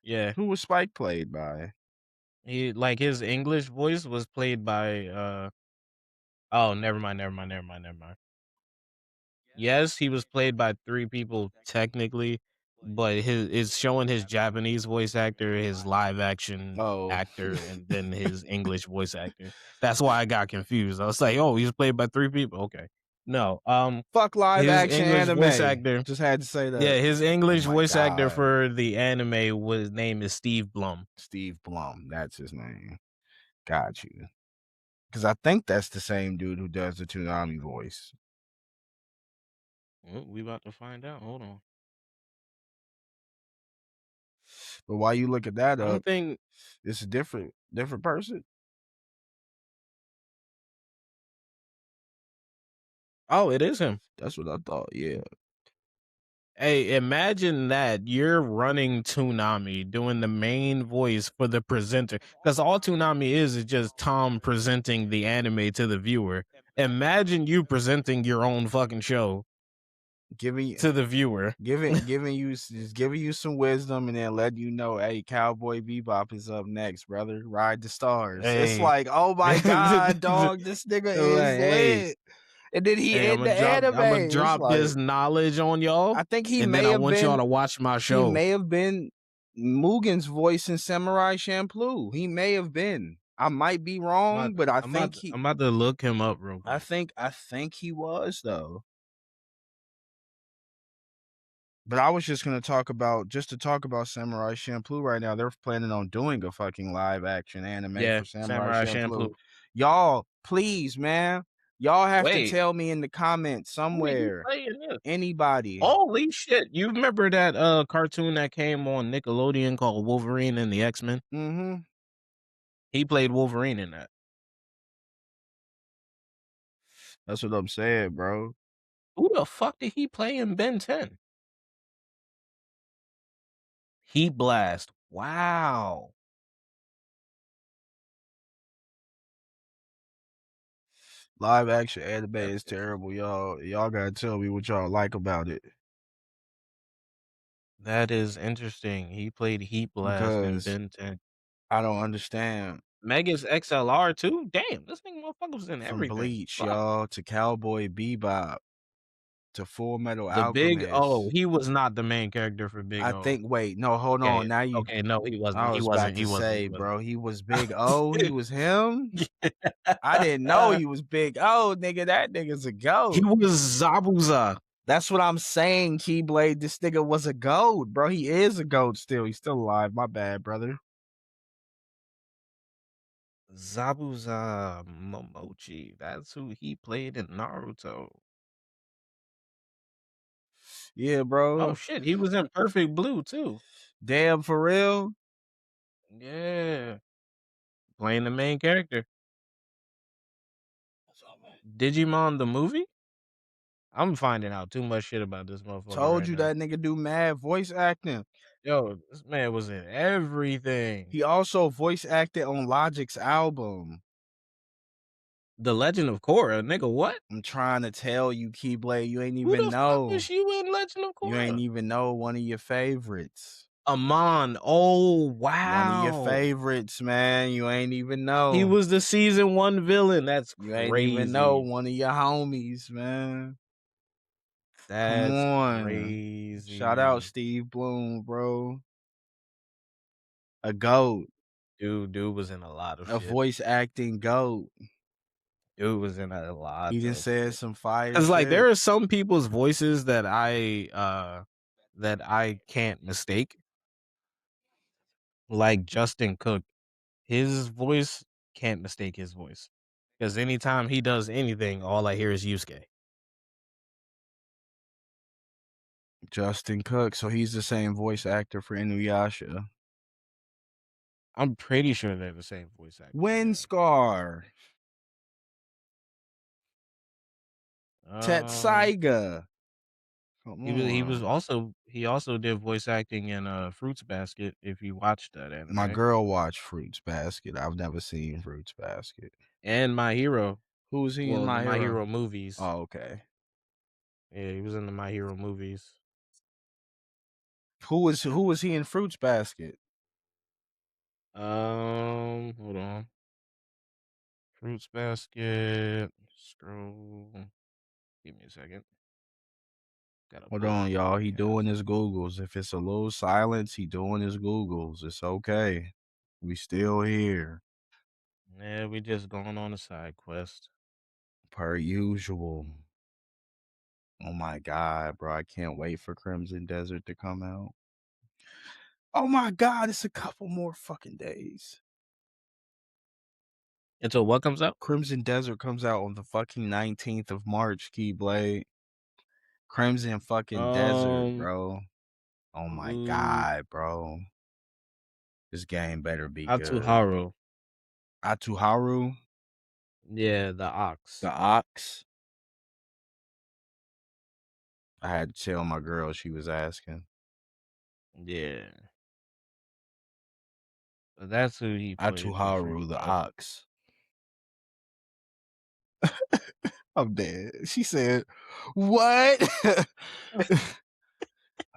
Speaker 2: Yeah,
Speaker 1: Who was Spike played by?
Speaker 2: he like his English voice was played by oh, never mind. Yes, he was played by 3 people technically, but his it's showing his Japanese voice actor, his live action
Speaker 1: Oh,
Speaker 2: actor, and then his English voice actor. That's why I got confused. I was like, "Oh, he was played by 3 people." Okay. No,
Speaker 1: fuck live
Speaker 2: his
Speaker 1: action
Speaker 2: English voice
Speaker 1: anime.
Speaker 2: actor,
Speaker 1: Just had to say
Speaker 2: yeah,
Speaker 1: that.
Speaker 2: his
Speaker 1: Oh
Speaker 2: English
Speaker 1: my
Speaker 2: voice actor
Speaker 1: god,
Speaker 2: for the anime was name is Steve Blum.
Speaker 1: Steve Blum. That's his name. Got you. Because I think that's the same dude who does the Toonami voice.
Speaker 2: Well, we about to find out. Hold on.
Speaker 1: But while you look at that
Speaker 2: I don't
Speaker 1: up,
Speaker 2: think.
Speaker 1: it's a different person.
Speaker 2: Oh, it is him.
Speaker 1: That's what I thought. Yeah.
Speaker 2: Hey, imagine that you're running Toonami, doing the main voice for the presenter. Because all Toonami is just Tom presenting the anime to the viewer. Imagine you presenting your own fucking show
Speaker 1: Giving
Speaker 2: to the viewer.
Speaker 1: giving you some wisdom and then letting you know, hey, Cowboy Bebop is up next, brother. Ride the stars. It's
Speaker 2: Hey.
Speaker 1: like, oh my god, dog, this nigga is
Speaker 2: Like, hey,
Speaker 1: lit. And then he
Speaker 2: hey,
Speaker 1: in the anime.
Speaker 2: I'm gonna
Speaker 1: It's
Speaker 2: drop this
Speaker 1: like
Speaker 2: knowledge on y'all,
Speaker 1: I think
Speaker 2: and then I want y'all to watch my
Speaker 1: he
Speaker 2: show.
Speaker 1: may have been Mugen's voice in Samurai Champloo. He may have been. I might be wrong, but
Speaker 2: I'm about to look him up real quick.
Speaker 1: I think he was though. But I was just gonna talk about Samurai Champloo right now. They're planning on doing a fucking live action anime
Speaker 2: Yeah,
Speaker 1: for Samurai
Speaker 2: Samurai
Speaker 1: Champloo.
Speaker 2: Champloo.
Speaker 1: Y'all, please, man. Y'all have to
Speaker 2: Wait,
Speaker 1: tell me in the comments
Speaker 2: who did he
Speaker 1: somewhere.
Speaker 2: play in this?
Speaker 1: Anybody.
Speaker 2: Holy shit. You remember that cartoon that came on Nickelodeon called Wolverine and the X-Men?
Speaker 1: Mm-hmm.
Speaker 2: He played Wolverine in that.
Speaker 1: That's what I'm saying, bro.
Speaker 2: Who the fuck did he play in Ben 10? Heat Blast. Wow.
Speaker 1: Live action anime
Speaker 2: That
Speaker 1: is
Speaker 2: is
Speaker 1: terrible, y'all. Y'all gotta tell me what y'all like about it.
Speaker 2: that is interesting. He played Heat Blast in
Speaker 1: Because
Speaker 2: Ben 10.
Speaker 1: I don't understand.
Speaker 2: Megas XLR too? Damn, this nigga motherfucker was in
Speaker 1: From
Speaker 2: everything.
Speaker 1: Bleach,
Speaker 2: Fuck.
Speaker 1: y'all, to Cowboy Bebop, to Full Metal
Speaker 2: The Big O,
Speaker 1: Alchemist.
Speaker 2: he was not the main character for Big
Speaker 1: I
Speaker 2: O.
Speaker 1: think wait, no, hold
Speaker 2: Okay,
Speaker 1: on, now you
Speaker 2: okay, no, he wasn't,
Speaker 1: I
Speaker 2: he
Speaker 1: was about
Speaker 2: wasn't,
Speaker 1: to
Speaker 2: he wasn't, he
Speaker 1: say,
Speaker 2: wasn't.
Speaker 1: bro, he was Big O, he was him? I didn't know he was Big O, nigga, that nigga's a
Speaker 2: He
Speaker 1: GOAT.
Speaker 2: was Zabuza.
Speaker 1: That's what I'm saying, Keyblade, this nigga was a GOAT, bro, he is a GOAT still, he's still alive, my bad, brother.
Speaker 2: Zabuza Momochi. That's who he played in Naruto.
Speaker 1: Yeah,
Speaker 2: Oh
Speaker 1: bro.
Speaker 2: shit, he was in Perfect Blue too.
Speaker 1: Damn, for real?
Speaker 2: Yeah, playing the main character. Digimon the movie? I'm finding out too much shit about this motherfucker
Speaker 1: Told
Speaker 2: right
Speaker 1: you
Speaker 2: now.
Speaker 1: that nigga do mad voice acting.
Speaker 2: Yo, this man was in everything.
Speaker 1: He also voice acted on Logic's album.
Speaker 2: The Legend of Korra, nigga, what?
Speaker 1: I'm trying to tell you, Keyblade, you ain't
Speaker 2: Who
Speaker 1: even
Speaker 2: the fuck
Speaker 1: know.
Speaker 2: was you in Legend of
Speaker 1: You ain't
Speaker 2: Korra?
Speaker 1: even know one of your favorites.
Speaker 2: Amon. Oh
Speaker 1: One of your
Speaker 2: wow.
Speaker 1: favorites, man. You ain't even
Speaker 2: He
Speaker 1: know.
Speaker 2: was the season 1 villain. That's
Speaker 1: You ain't even know
Speaker 2: crazy.
Speaker 1: one of your homies, man. Come
Speaker 2: That's
Speaker 1: on. Shout out
Speaker 2: crazy.
Speaker 1: Steve Bloom, bro. A GOAT.
Speaker 2: Dude was in a lot of
Speaker 1: A
Speaker 2: shit.
Speaker 1: voice acting GOAT.
Speaker 2: Dude was in a
Speaker 1: He
Speaker 2: lot
Speaker 1: done
Speaker 2: of
Speaker 1: said
Speaker 2: shit.
Speaker 1: some fire
Speaker 2: 'Cause, like, there
Speaker 1: shit.
Speaker 2: are some people's voices that I can't mistake, like Justin Cook. His voice, can't mistake his voice. Because anytime he does anything, all I hear is Yusuke.
Speaker 1: Justin Cook. So he's the same voice actor for Inuyasha.
Speaker 2: I'm pretty sure they're the same voice actor, yeah.
Speaker 1: Windscar.
Speaker 2: Um,
Speaker 1: Tetsaiga. Come on.
Speaker 2: he also did voice acting in, Fruits Basket, if you watched that
Speaker 1: My
Speaker 2: anime,
Speaker 1: girl watched Fruits Basket. I've never seen Fruits Basket.
Speaker 2: and My Hero.
Speaker 1: Who is he in
Speaker 2: Well, the
Speaker 1: My
Speaker 2: My
Speaker 1: Hero?
Speaker 2: Hero movies.
Speaker 1: Oh, okay.
Speaker 2: Yeah, he was in the My Hero movies.
Speaker 1: Who was he in Fruits Basket?
Speaker 2: Hold on. Fruits Basket. Scroll. Give me a second. Gotta
Speaker 1: Hold
Speaker 2: pull
Speaker 1: on,
Speaker 2: up the
Speaker 1: y'all.
Speaker 2: movie
Speaker 1: He doing
Speaker 2: cast.
Speaker 1: his Googles. If it's a little silence, he doing his Googles. It's okay. We still here.
Speaker 2: Yeah, we just going on a side quest.
Speaker 1: Per usual. Oh my god, bro. I can't wait for Crimson Desert to come out. Oh my god, it's a couple more fucking days.
Speaker 2: Until what comes out?
Speaker 1: Crimson Desert comes out on the fucking 19th of March, Keyblade. Crimson fucking Desert,
Speaker 2: Um,
Speaker 1: bro. Oh my
Speaker 2: Blue
Speaker 1: god, bro. This game better be good.
Speaker 2: Atsuharu.
Speaker 1: Atuharu,
Speaker 2: Yeah, the
Speaker 1: the
Speaker 2: Ox.
Speaker 1: ox. I had to tell my girl, she was asking.
Speaker 2: Yeah. So that's who he played for Fruits
Speaker 1: Atuharu, the
Speaker 2: Basket.
Speaker 1: ox. I'm dead. She said, "What?"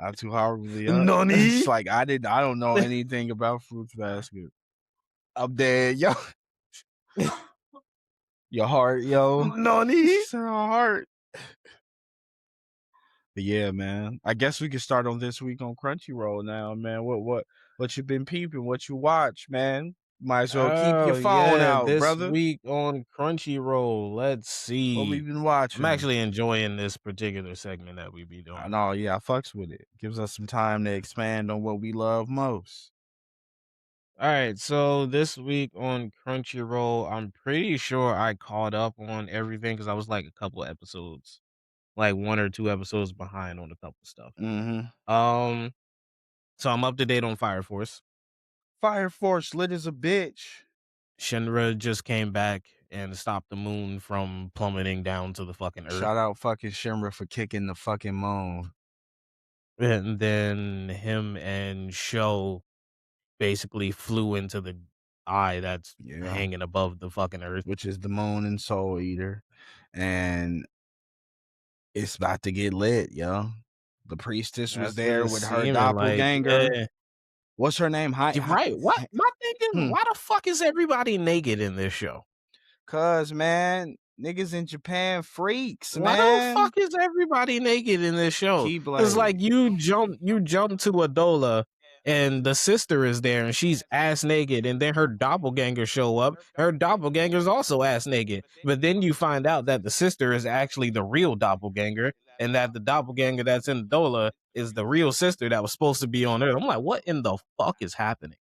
Speaker 1: Atuharu, the it's
Speaker 2: Nani?
Speaker 1: like I don't know anything about Fruits Basket. I'm dead, yo. Your heart, yo. She
Speaker 2: Nani?
Speaker 1: said her heart. But yeah, man. I guess we can start on this week on Crunchyroll now, man. What you been peeping? What you watch, man? Might as well keep your
Speaker 2: Oh
Speaker 1: phone
Speaker 2: yeah,
Speaker 1: out,
Speaker 2: this
Speaker 1: brother.
Speaker 2: week on Crunchyroll. Let's
Speaker 1: What we
Speaker 2: see.
Speaker 1: been
Speaker 2: I'm
Speaker 1: watching?
Speaker 2: actually enjoying this particular segment that we be
Speaker 1: I
Speaker 2: doing.
Speaker 1: know, yeah, I fucks with it. Gives us some time to expand on what we love most.
Speaker 2: All right, so this week on Crunchyroll, I'm pretty sure I caught up on everything because I was like a couple episodes, like 1 or 2 episodes behind on a couple stuff.
Speaker 1: Mm-hmm.
Speaker 2: Um, so I'm up to date on Fire Force.
Speaker 1: Fire Force lit as a bitch.
Speaker 2: Shinra just came back and stopped the moon from plummeting down to the fucking earth.
Speaker 1: Shout out fucking Shimra for kicking the fucking moon.
Speaker 2: And then him and Sho basically flew into the eye that's
Speaker 1: Yeah.
Speaker 2: hanging above the fucking earth.
Speaker 1: Which is the moon and Soul Eater. And it's about to get lit, yo. The priestess was
Speaker 2: That's what
Speaker 1: there
Speaker 2: it's
Speaker 1: with her
Speaker 2: seeming like.
Speaker 1: doppelganger.
Speaker 2: Yeah.
Speaker 1: What's her name?
Speaker 2: You right. What my thing is,
Speaker 1: Hmm.
Speaker 2: why the fuck is everybody naked in this show?
Speaker 1: Cause man, niggas in Japan freaks,
Speaker 2: Why the
Speaker 1: man.
Speaker 2: fuck is everybody naked in this show? It's like
Speaker 1: Keyblade.
Speaker 2: you jump to Adola and the sister is there and she's ass naked, and then her doppelganger show up. Her doppelganger's also ass naked. But then you find out that the sister is actually the real doppelganger, and that the doppelganger that's in Adola is the real sister that was supposed to be on Earth. I'm like, what in the fuck is happening?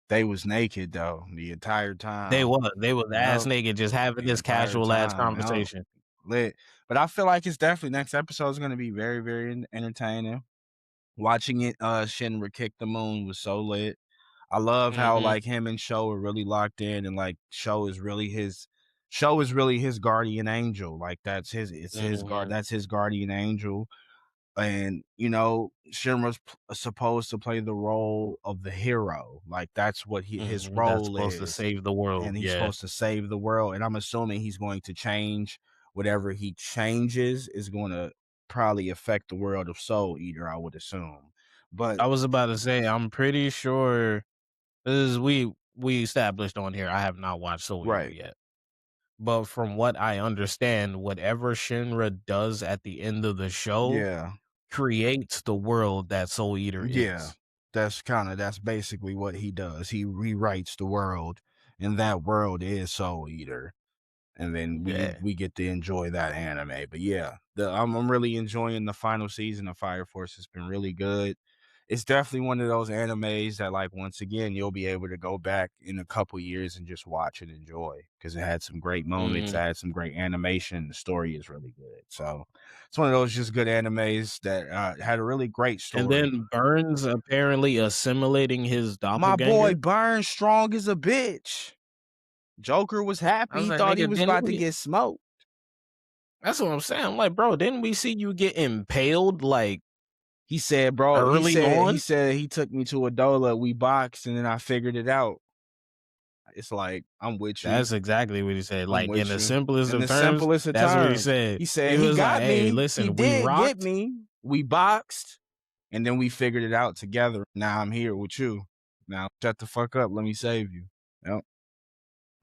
Speaker 1: They was naked though the entire
Speaker 2: They
Speaker 1: time.
Speaker 2: was they was ass
Speaker 1: Yep,
Speaker 2: naked just having
Speaker 1: the
Speaker 2: this
Speaker 1: entire
Speaker 2: casual ass
Speaker 1: time. Yep,
Speaker 2: conversation.
Speaker 1: lit. But I feel like it's definitely next episode is gonna be very, very entertaining. Watching it, Shinra kick the moon was so lit. I love how
Speaker 2: Mhm,
Speaker 1: like him and Sho are really locked in, and like Sho is really his guardian angel. Like it's his guard.
Speaker 2: mhm,
Speaker 1: That's his guardian angel. And you know, Shinra's supposed to play the role of the hero. Like that's what his
Speaker 2: mhm, that's
Speaker 1: role
Speaker 2: supposed to
Speaker 1: is,
Speaker 2: save the world,
Speaker 1: and he's
Speaker 2: yeah.
Speaker 1: supposed to save the world. And I'm assuming he's going to change. Whatever he changes is going to probably affect the world of Soul Eater, I would assume. But
Speaker 2: I was about to say, I'm pretty sure this is we established on here, I have not watched Soul Eater
Speaker 1: right,
Speaker 2: yet. But from what I understand, whatever Shinra does at the end of the show
Speaker 1: yeah,
Speaker 2: creates the world that Soul Eater
Speaker 1: yeah.
Speaker 2: is.
Speaker 1: That's basically what he does. He rewrites the world, and that world is Soul Eater. And then
Speaker 2: Yeah.
Speaker 1: we get to enjoy that anime. But yeah, I'm really enjoying the final season of Fire Force. It's been really good. It's definitely one of those animes that, like, once again, you'll be able to go back in a couple years and just watch and enjoy because it had some great moments, it
Speaker 2: Mhm.
Speaker 1: had some great animation. The story is really good. So it's one of those just good animes that had a really great
Speaker 2: And
Speaker 1: story.
Speaker 2: then Burns apparently assimilating his
Speaker 1: My boy
Speaker 2: doppelganger.
Speaker 1: Burn strong as a bitch. Joker was
Speaker 2: I
Speaker 1: happy.
Speaker 2: was
Speaker 1: He
Speaker 2: like,
Speaker 1: thought he
Speaker 2: "Nigga,
Speaker 1: was
Speaker 2: didn't
Speaker 1: about to
Speaker 2: we?"
Speaker 1: get smoked.
Speaker 2: That's what I'm saying. I'm like, "Bro, didn't we see you get impaled, like,
Speaker 1: He said, "Bro,"
Speaker 2: early on?"
Speaker 1: he took me to a dola, we boxed, and then I figured it out. It's like, I'm with you.
Speaker 2: That's exactly what he said,
Speaker 1: I'm
Speaker 2: like, in
Speaker 1: with
Speaker 2: the
Speaker 1: you.
Speaker 2: simplest
Speaker 1: In
Speaker 2: of
Speaker 1: the
Speaker 2: terms,
Speaker 1: simplest of
Speaker 2: that's what he
Speaker 1: terms.
Speaker 2: said.
Speaker 1: He
Speaker 2: He
Speaker 1: said, "He
Speaker 2: was like,
Speaker 1: got
Speaker 2: "Hey,
Speaker 1: me. He
Speaker 2: listen, we
Speaker 1: did get
Speaker 2: rocked."
Speaker 1: me. We boxed, and then we figured it out together. Now I'm here with you. Now shut the fuck up. Let me save you." Yep.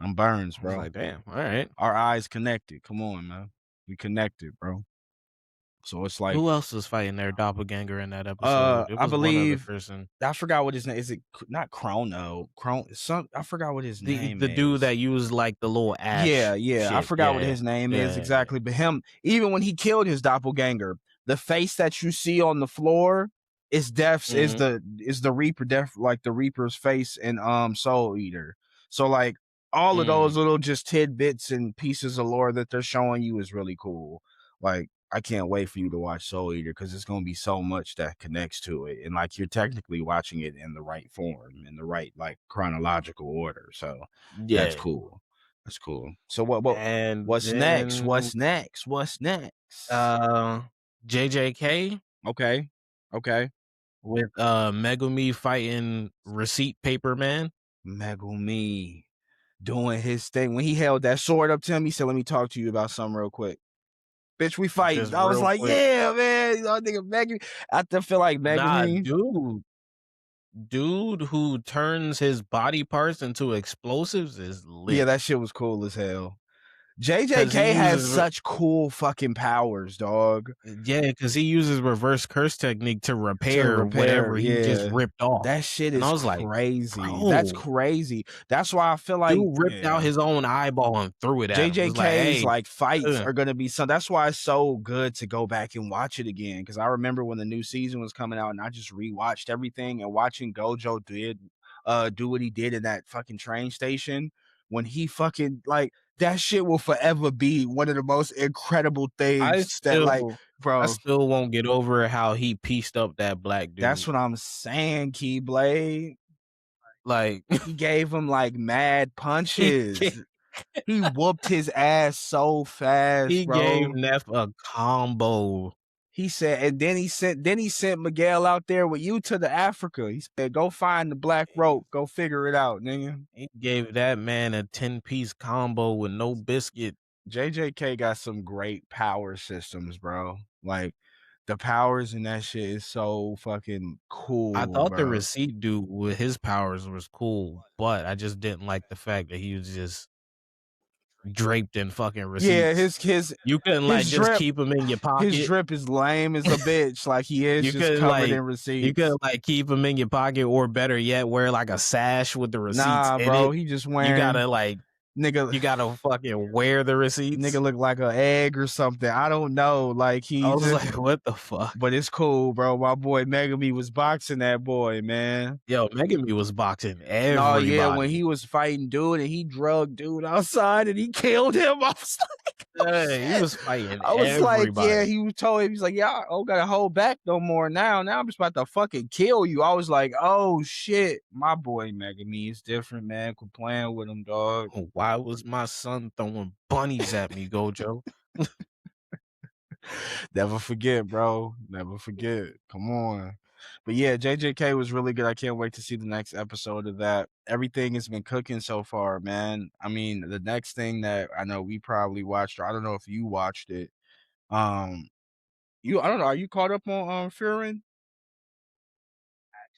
Speaker 1: I'm Burns,
Speaker 2: I was
Speaker 1: bro.
Speaker 2: like, "Damn, alright."
Speaker 1: Our eyes connected. Come on, man. We connected, bro. So it's like,
Speaker 2: Who else was fighting their doppelganger in that episode? It
Speaker 1: I
Speaker 2: was one other
Speaker 1: believe
Speaker 2: person.
Speaker 1: I forgot what his name is. It not Chrono? Some I forgot what his name
Speaker 2: The dude
Speaker 1: is.
Speaker 2: that used, like, the little
Speaker 1: Yeah,
Speaker 2: ash
Speaker 1: yeah. I
Speaker 2: shit.
Speaker 1: forgot what
Speaker 2: Yeah.
Speaker 1: his name is
Speaker 2: Yeah, yeah.
Speaker 1: exactly. But him, even when he killed his doppelganger, the face that you see on the floor is Death's
Speaker 2: Mhm,
Speaker 1: is the Reaper, Death, like the Reaper's face in Soul Eater. So like all of
Speaker 2: mm.
Speaker 1: those little just tidbits and pieces of lore that they're showing you is really cool. Like I can't wait for you to watch Soul Eater because it's gonna be so much that connects to it. And like you're technically watching it in the right form, in the right like chronological order. So that's
Speaker 2: Yeah.
Speaker 1: cool. That's cool. So
Speaker 2: And
Speaker 1: what's next?
Speaker 2: then,
Speaker 1: What's next? What's next?
Speaker 2: uh, JJK
Speaker 1: Okay. Okay.
Speaker 2: with, Megumi fighting Receipt Paper Man.
Speaker 1: Megumi doing his thing. When he held that sword up to him, he said, "Let me talk to you about something real quick." Bitch, we fighting.
Speaker 2: Just
Speaker 1: I was
Speaker 2: real
Speaker 1: like,
Speaker 2: quick.
Speaker 1: yeah, man. You know, nigga Megumi. I still feel like
Speaker 2: Nah,
Speaker 1: Megumi.
Speaker 2: dude who turns his body parts into explosives is
Speaker 1: Yeah,
Speaker 2: lit
Speaker 1: that shit was cool as hell.
Speaker 2: because he
Speaker 1: JJK has
Speaker 2: uses
Speaker 1: such cool fucking powers, dog.
Speaker 2: yeah, because he uses reverse curse technique to
Speaker 1: To
Speaker 2: repair
Speaker 1: repair,
Speaker 2: whatever he just
Speaker 1: yeah.
Speaker 2: ripped off,
Speaker 1: That shit
Speaker 2: and I
Speaker 1: is
Speaker 2: was like,
Speaker 1: crazy. That's
Speaker 2: "Bro,
Speaker 1: crazy. That's why I feel like,
Speaker 2: dude ripped out
Speaker 1: yeah.
Speaker 2: his own eyeball and threw it at him." It was like,
Speaker 1: JJK's
Speaker 2: "Hey,
Speaker 1: like fights
Speaker 2: uh,
Speaker 1: are gonna be some. That's why it's so good to go back and watch it again. Because I remember when the new season was coming out, and I just rewatched everything and watching Gojo do what he did in that fucking train station when he fucking like that shit will forever be one of the most incredible
Speaker 2: I
Speaker 1: things that like,
Speaker 2: still I
Speaker 1: bro.
Speaker 2: still won't get over how he pieced up that black
Speaker 1: That's
Speaker 2: dude."
Speaker 1: what I'm saying, Keyblade.
Speaker 2: Like,
Speaker 1: He gave him like mad
Speaker 2: he ga
Speaker 1: punches. He whooped his ass so fast,
Speaker 2: he gave
Speaker 1: bro.
Speaker 2: Neff a combo.
Speaker 1: He said, and then he sent Miguel out there with you to the Africa. He said, "Go find the black rope. Go figure it out, nigga."
Speaker 2: He gave that man a 10-piece combo with no biscuit.
Speaker 1: JJK got some great power systems, bro. Like The powers in that shit is so fucking
Speaker 2: I
Speaker 1: cool,
Speaker 2: thought the
Speaker 1: bro.
Speaker 2: receipt dude with his powers was cool, but I just didn't like the fact that he was just draped in fucking
Speaker 1: Yeah,
Speaker 2: receipts.
Speaker 1: his
Speaker 2: You couldn't, like,
Speaker 1: his
Speaker 2: just
Speaker 1: drip
Speaker 2: keep them in your
Speaker 1: his
Speaker 2: pocket.
Speaker 1: drip is lame as a bitch, like, he is
Speaker 2: You
Speaker 1: just
Speaker 2: couldn't,
Speaker 1: covered
Speaker 2: like
Speaker 1: in
Speaker 2: you
Speaker 1: receipts.
Speaker 2: couldn't, like, keep them in your pocket or better yet, wear, like, a sash with the receipts
Speaker 1: Nah,
Speaker 2: in
Speaker 1: bro,
Speaker 2: it.
Speaker 1: he just
Speaker 2: You
Speaker 1: wearing
Speaker 2: gotta, like
Speaker 1: nigga
Speaker 2: you gotta fucking wear the
Speaker 1: nigga
Speaker 2: receipts.
Speaker 1: look like a egg or something. I don't know, like,
Speaker 2: I
Speaker 1: he
Speaker 2: was
Speaker 1: just
Speaker 2: like, "What the fuck?"
Speaker 1: but it's cool, bro. My boy Megami was boxing that boy, man.
Speaker 2: Yo, Megami was boxing
Speaker 1: No, yeah, when
Speaker 2: everybody.
Speaker 1: he was fighting dude and he drugged dude outside and he killed him.
Speaker 2: Yeah, he
Speaker 1: Shit.
Speaker 2: was fighting
Speaker 1: I was like, yeah,
Speaker 2: everybody.
Speaker 1: he was told him, he's like, yeah, I don't gotta hold back no more now. Now I'm just about to fucking kill you. I was like, oh shit. My boy Megami is different, man. Quit playing with him, dog.
Speaker 2: Why was my son throwing bunnies at me, Gojo?
Speaker 1: Never forget, bro. Never forget. Come on. But yeah, JJK was really good. I can't wait to see the next episode of that. Everything has been cooking so far, man. I mean, the next thing that I know we probably watched, or I don't know if you watched it. Um, I don't know, are you caught up on Furin?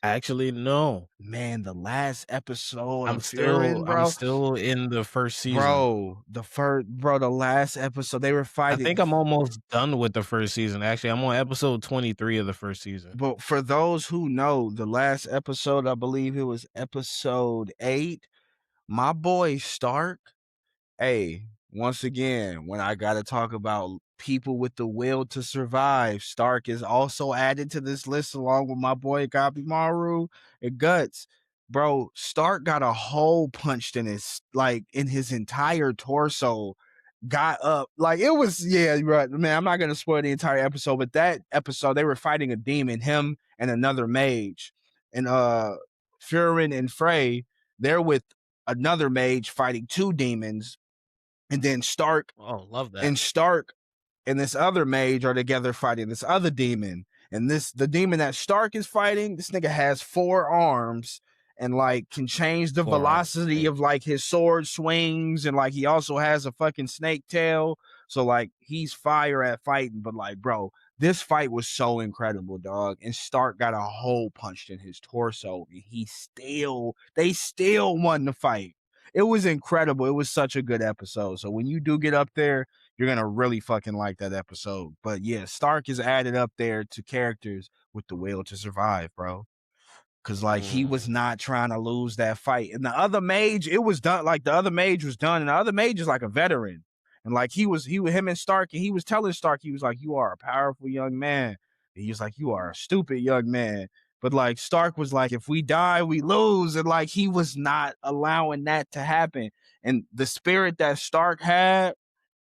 Speaker 2: Actually, no.
Speaker 1: Man, the last episode
Speaker 2: I'm
Speaker 1: of
Speaker 2: still
Speaker 1: Furin,
Speaker 2: I'm
Speaker 1: bro.
Speaker 2: still in the 1st season.
Speaker 1: Bro, the last episode they were
Speaker 2: I
Speaker 1: fighting.
Speaker 2: think I'm almost done with the 1st season. Actually, I'm on episode 23 of the 1st season.
Speaker 1: But for those who know, the last episode, I believe it was episode 8, my boy Stark. Hey, once again, when I gotta talk about people with the will to survive, Stark is also added to this list along with my boy Gabimaru and Guts. Bro, Stark got a hole punched in his entire torso. Got up like it was, yeah, right, man. I'm not gonna spoil the entire episode, but that episode they were fighting a demon, him and another mage, and Furin and Frey, they're with another mage fighting two demons, and then
Speaker 2: Oh, love that.
Speaker 1: Stark and this other mage are together fighting this other demon. And the demon that Stark is fighting, this nigga has 4 arms and like can change the
Speaker 2: 4 arms.
Speaker 1: velocity
Speaker 2: Hey,
Speaker 1: of like his sword swings, and like he also has a fucking snake tail. So like he's fire at fighting, but like bro, this fight was so incredible, dog. And Stark got a hole punched in his torso, and they still won the fight. It was incredible. It was such a good episode. So when you do get up there, you're gonna really fucking like that episode. But yeah, Stark is added up there to characters with the will to survive, bro. Cause like he was
Speaker 2: mm,
Speaker 1: not trying to lose that fight. And the other mage, it was done. Like the other mage was done, and the other mage is like a veteran. And like he was him and Stark, and he was telling Stark, he was like, "You are a powerful young man." And he was like, "You are a stupid young man." But like Stark was like, "If we die, we lose," and like he was not allowing that to happen. And the spirit that Stark had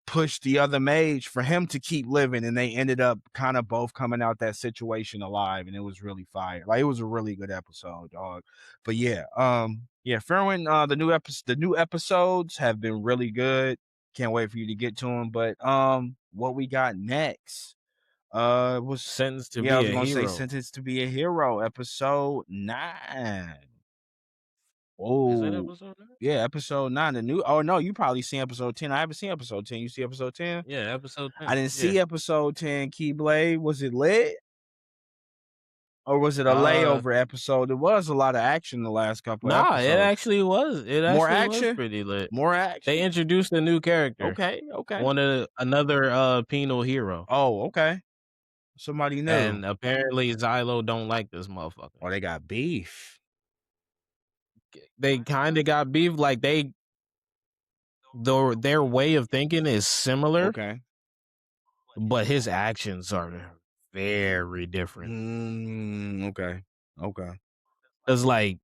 Speaker 1: pushed the other mage for him to keep living, and they ended up kind of both coming out that situation alive, and it was really fire. Like it was a really good episode, dog. But yeah, Fairwind, the new episodes have been really good. Can't wait for you to get to them. But what we got next was,
Speaker 2: sentenced to
Speaker 1: yeah, I
Speaker 2: be
Speaker 1: was
Speaker 2: a
Speaker 1: gonna say
Speaker 2: hero.
Speaker 1: Sentence to Be a Hero, episode 9.
Speaker 2: Is that
Speaker 1: Oh,
Speaker 2: episode 9?
Speaker 1: yeah, episode 9. The new, oh no, you probably seen episode 10. I haven't seen episode 10. You see episode 10?
Speaker 2: Yeah, episode
Speaker 1: I
Speaker 2: 10.
Speaker 1: didn't
Speaker 2: Yeah.
Speaker 1: see episode 10, Keyblade. Was it lit? Or was it a
Speaker 2: Uh,
Speaker 1: layover episode? There was a lot of action the last couple of
Speaker 2: nah,
Speaker 1: episodes.
Speaker 2: it
Speaker 1: More
Speaker 2: actually was
Speaker 1: action?
Speaker 2: pretty lit.
Speaker 1: More
Speaker 2: They
Speaker 1: action?
Speaker 2: introduced a new character,
Speaker 1: Okay, okay.
Speaker 2: another, penal hero,
Speaker 1: Oh, okay. Somebody new.
Speaker 2: and apparently Xylo don't like this motherfucker.
Speaker 1: Oh, they got beef.
Speaker 2: They kinda got beef, like, their way of thinking is similar,
Speaker 1: Okay.
Speaker 2: but his actions are very different.
Speaker 1: Okay. Okay.
Speaker 2: Cause like,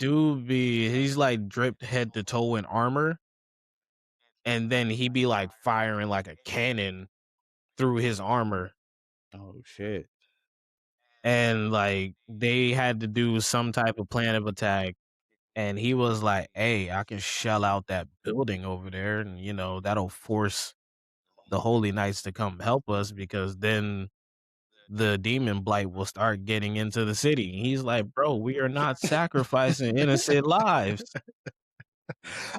Speaker 2: he's, like, dripped head to toe in armor, and then he be, like, firing like a cannon through his armor,
Speaker 1: Oh shit.
Speaker 2: and, like, they had to do some type of plan of attack, and he was like, "Hey, I can shell out that building over there, and, that'll force the Holy Knights to come help us because then the demon blight will start getting into the city." He's like, "Bro, we are not sacrificing innocent lives."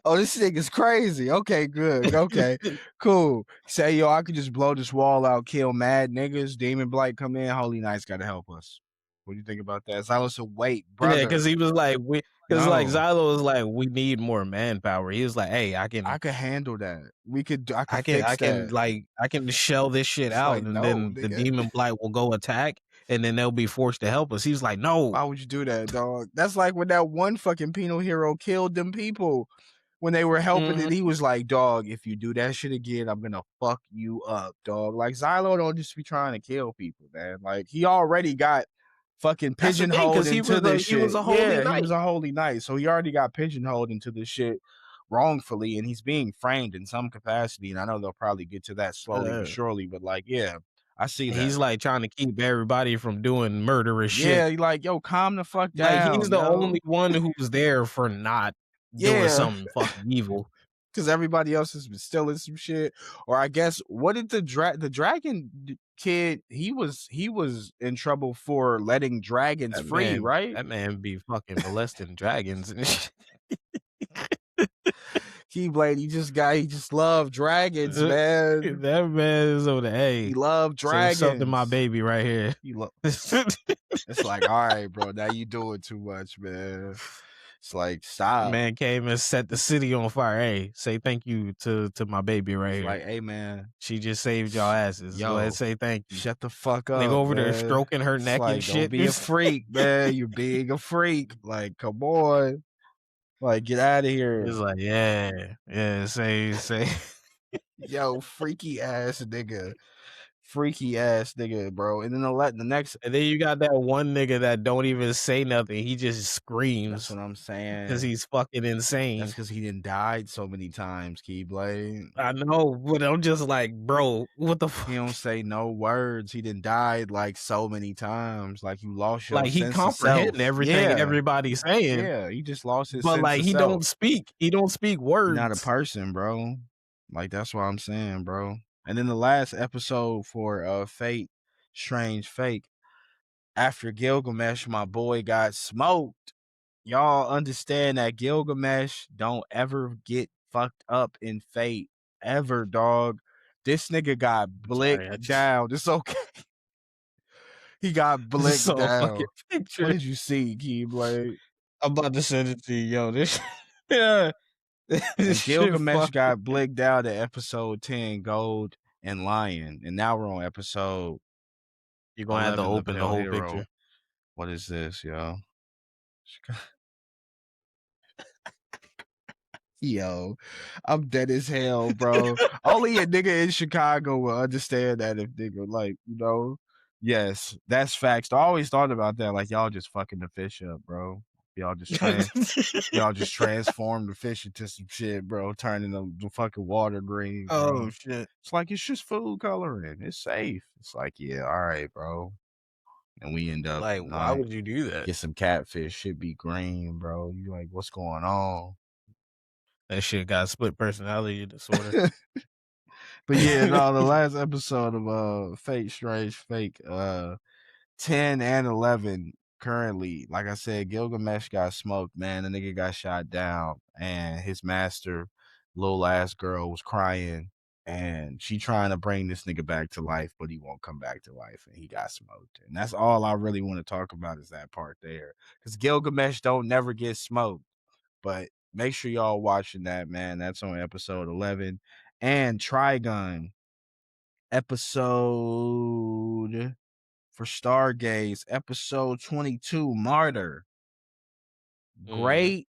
Speaker 1: Oh, this nigga's crazy. Okay, good. Okay, cool. Say, yo, I could just blow this wall out, kill mad niggas. Demon Blight come in. Holy Knight's got to help us. What do you think about that? Silas said, wait,
Speaker 2: Yeah, because
Speaker 1: brother.
Speaker 2: he was like, because like
Speaker 1: No,
Speaker 2: Xylo was like, we need more manpower. He was like, hey,
Speaker 1: I could handle that. We could. I could fix that.
Speaker 2: I can shell this shit
Speaker 1: It's
Speaker 2: out,
Speaker 1: like,
Speaker 2: and
Speaker 1: no,
Speaker 2: then the
Speaker 1: nigga.
Speaker 2: demon blight will go attack, and then they'll be forced to help us. He's like, no.
Speaker 1: Why would you do that, dog? That's like when that one fucking penal hero killed them people when they were helping
Speaker 2: Mhm.
Speaker 1: and he was like, dog, if you do that shit again, I'm gonna fuck you up, dog. Like Xylo don't just be trying to kill people, man. Like he already got fucking
Speaker 2: That's the thing,
Speaker 1: pigeonholed
Speaker 2: because
Speaker 1: into this
Speaker 2: he was
Speaker 1: shit.
Speaker 2: a holy
Speaker 1: Yeah, he was
Speaker 2: knight.
Speaker 1: a holy knight. So he already got pigeonholed into this shit wrongfully, and he's being framed in some capacity. And I know they'll probably get to that slowly but
Speaker 2: Uh,
Speaker 1: surely, but like, yeah, I see that.
Speaker 2: he's like trying to keep everybody from doing murderous shit.
Speaker 1: Yeah, you like, yo, calm the fuck
Speaker 2: Like he's
Speaker 1: down,
Speaker 2: the
Speaker 1: yo.
Speaker 2: only one who's there for not doing
Speaker 1: Yeah,
Speaker 2: something fucking evil.
Speaker 1: because everybody else has been stealing some shit. Or I guess what did the dragon kid? He was in trouble for letting dragons free, right?
Speaker 2: That man be fucking molesting dragons and shit.
Speaker 1: Keyblade, he just loved dragons, man.
Speaker 2: That man is over the
Speaker 1: He
Speaker 2: hey,
Speaker 1: loved
Speaker 2: say something to my
Speaker 1: dragons.
Speaker 2: baby right here.
Speaker 1: He lo- It's like, all right, bro, now you doing too much, man. It's like, stop.
Speaker 2: Man came and set the city on fire. Hey, say thank you to my baby right
Speaker 1: It's
Speaker 2: here.
Speaker 1: like, hey, man,
Speaker 2: She just saved y'all asses. Go ahead,
Speaker 1: yo,
Speaker 2: say thank you.
Speaker 1: shut the fuck
Speaker 2: Nigga
Speaker 1: up,
Speaker 2: over there
Speaker 1: man.
Speaker 2: stroking her
Speaker 1: It's
Speaker 2: neck and
Speaker 1: like, don't
Speaker 2: shit.
Speaker 1: be a freak, man. You're being a freak. Like, come on. Like, get out of
Speaker 2: It's
Speaker 1: here.
Speaker 2: like, yeah, yeah, say
Speaker 1: Yo, freaky ass nigga. Freaky ass nigga, bro. And then the next,
Speaker 2: and then you got that one nigga that don't even say nothing. He just
Speaker 1: that's
Speaker 2: screams
Speaker 1: what I'm
Speaker 2: because
Speaker 1: saying.
Speaker 2: he's fucking
Speaker 1: That's
Speaker 2: insane.
Speaker 1: because he didn't died so many times, Keyblade.
Speaker 2: I know, but I'm just like, bro, what the
Speaker 1: He
Speaker 2: fuck?
Speaker 1: don't say no words. He didn't died like so many times. Like you lost your
Speaker 2: Like he
Speaker 1: sense of
Speaker 2: comprehending
Speaker 1: self.
Speaker 2: everything
Speaker 1: Yeah.
Speaker 2: everybody's saying,
Speaker 1: Yeah. He just lost his
Speaker 2: but
Speaker 1: sense
Speaker 2: like
Speaker 1: of
Speaker 2: he
Speaker 1: self.
Speaker 2: don't speak. He don't speak
Speaker 1: You're not a
Speaker 2: words.
Speaker 1: person, bro. Like that's what I'm saying, bro. And then the last episode for Fate, Strange Fake, after Gilgamesh, my boy got smoked. Y'all understand that Gilgamesh don't ever get fucked up in Fate. Ever, dog. This nigga got
Speaker 2: Sorry, I
Speaker 1: blicked down. It's okay. He got
Speaker 2: just
Speaker 1: blicked
Speaker 2: saw a fucking
Speaker 1: down. What
Speaker 2: picture.
Speaker 1: did you see, Keyblade?
Speaker 2: I'm about to send it to you, yo. This yeah, this
Speaker 1: And
Speaker 2: shit
Speaker 1: Gilgamesh
Speaker 2: fucking.
Speaker 1: got blicked down to episode 10, Gold and Lion. And now we're on episode
Speaker 2: You're gonna have to
Speaker 1: 11, The
Speaker 2: open the
Speaker 1: Pale
Speaker 2: whole picture.
Speaker 1: Hero. What is this, yo? Yo, I'm dead as hell, bro. Only a nigga in Chicago will understand that if nigga, like, yes, that's facts. I always thought about that. Like, y'all just fucking the fish up, bro. Y'all just trans y'all just transform the fish into some shit, bro, turning the fucking water green,
Speaker 2: Oh
Speaker 1: bro.
Speaker 2: shit!
Speaker 1: It's like it's just food coloring. It's safe. It's like, yeah, all right, bro. And we end up,
Speaker 2: Like, why would you do that?
Speaker 1: get some catfish, should be green, bro. You like, what's going on?
Speaker 2: That shit got split personality disorder.
Speaker 1: But yeah, no, the last episode of Fate Strange Fake 10 and 11 currently, like I said, Gilgamesh got smoked, man. The nigga got shot down and his master, little ass girl, was crying and she trying to bring this nigga back to life, but he won't come back to life and he got smoked. And that's all I really want to talk about is that part there. Cuz Gilgamesh don't never get smoked. But make sure y'all watching that, man. That's on episode 11. And Trigun, episode for Stargaze, episode 22, Martyr.
Speaker 2: Mhm.
Speaker 1: Great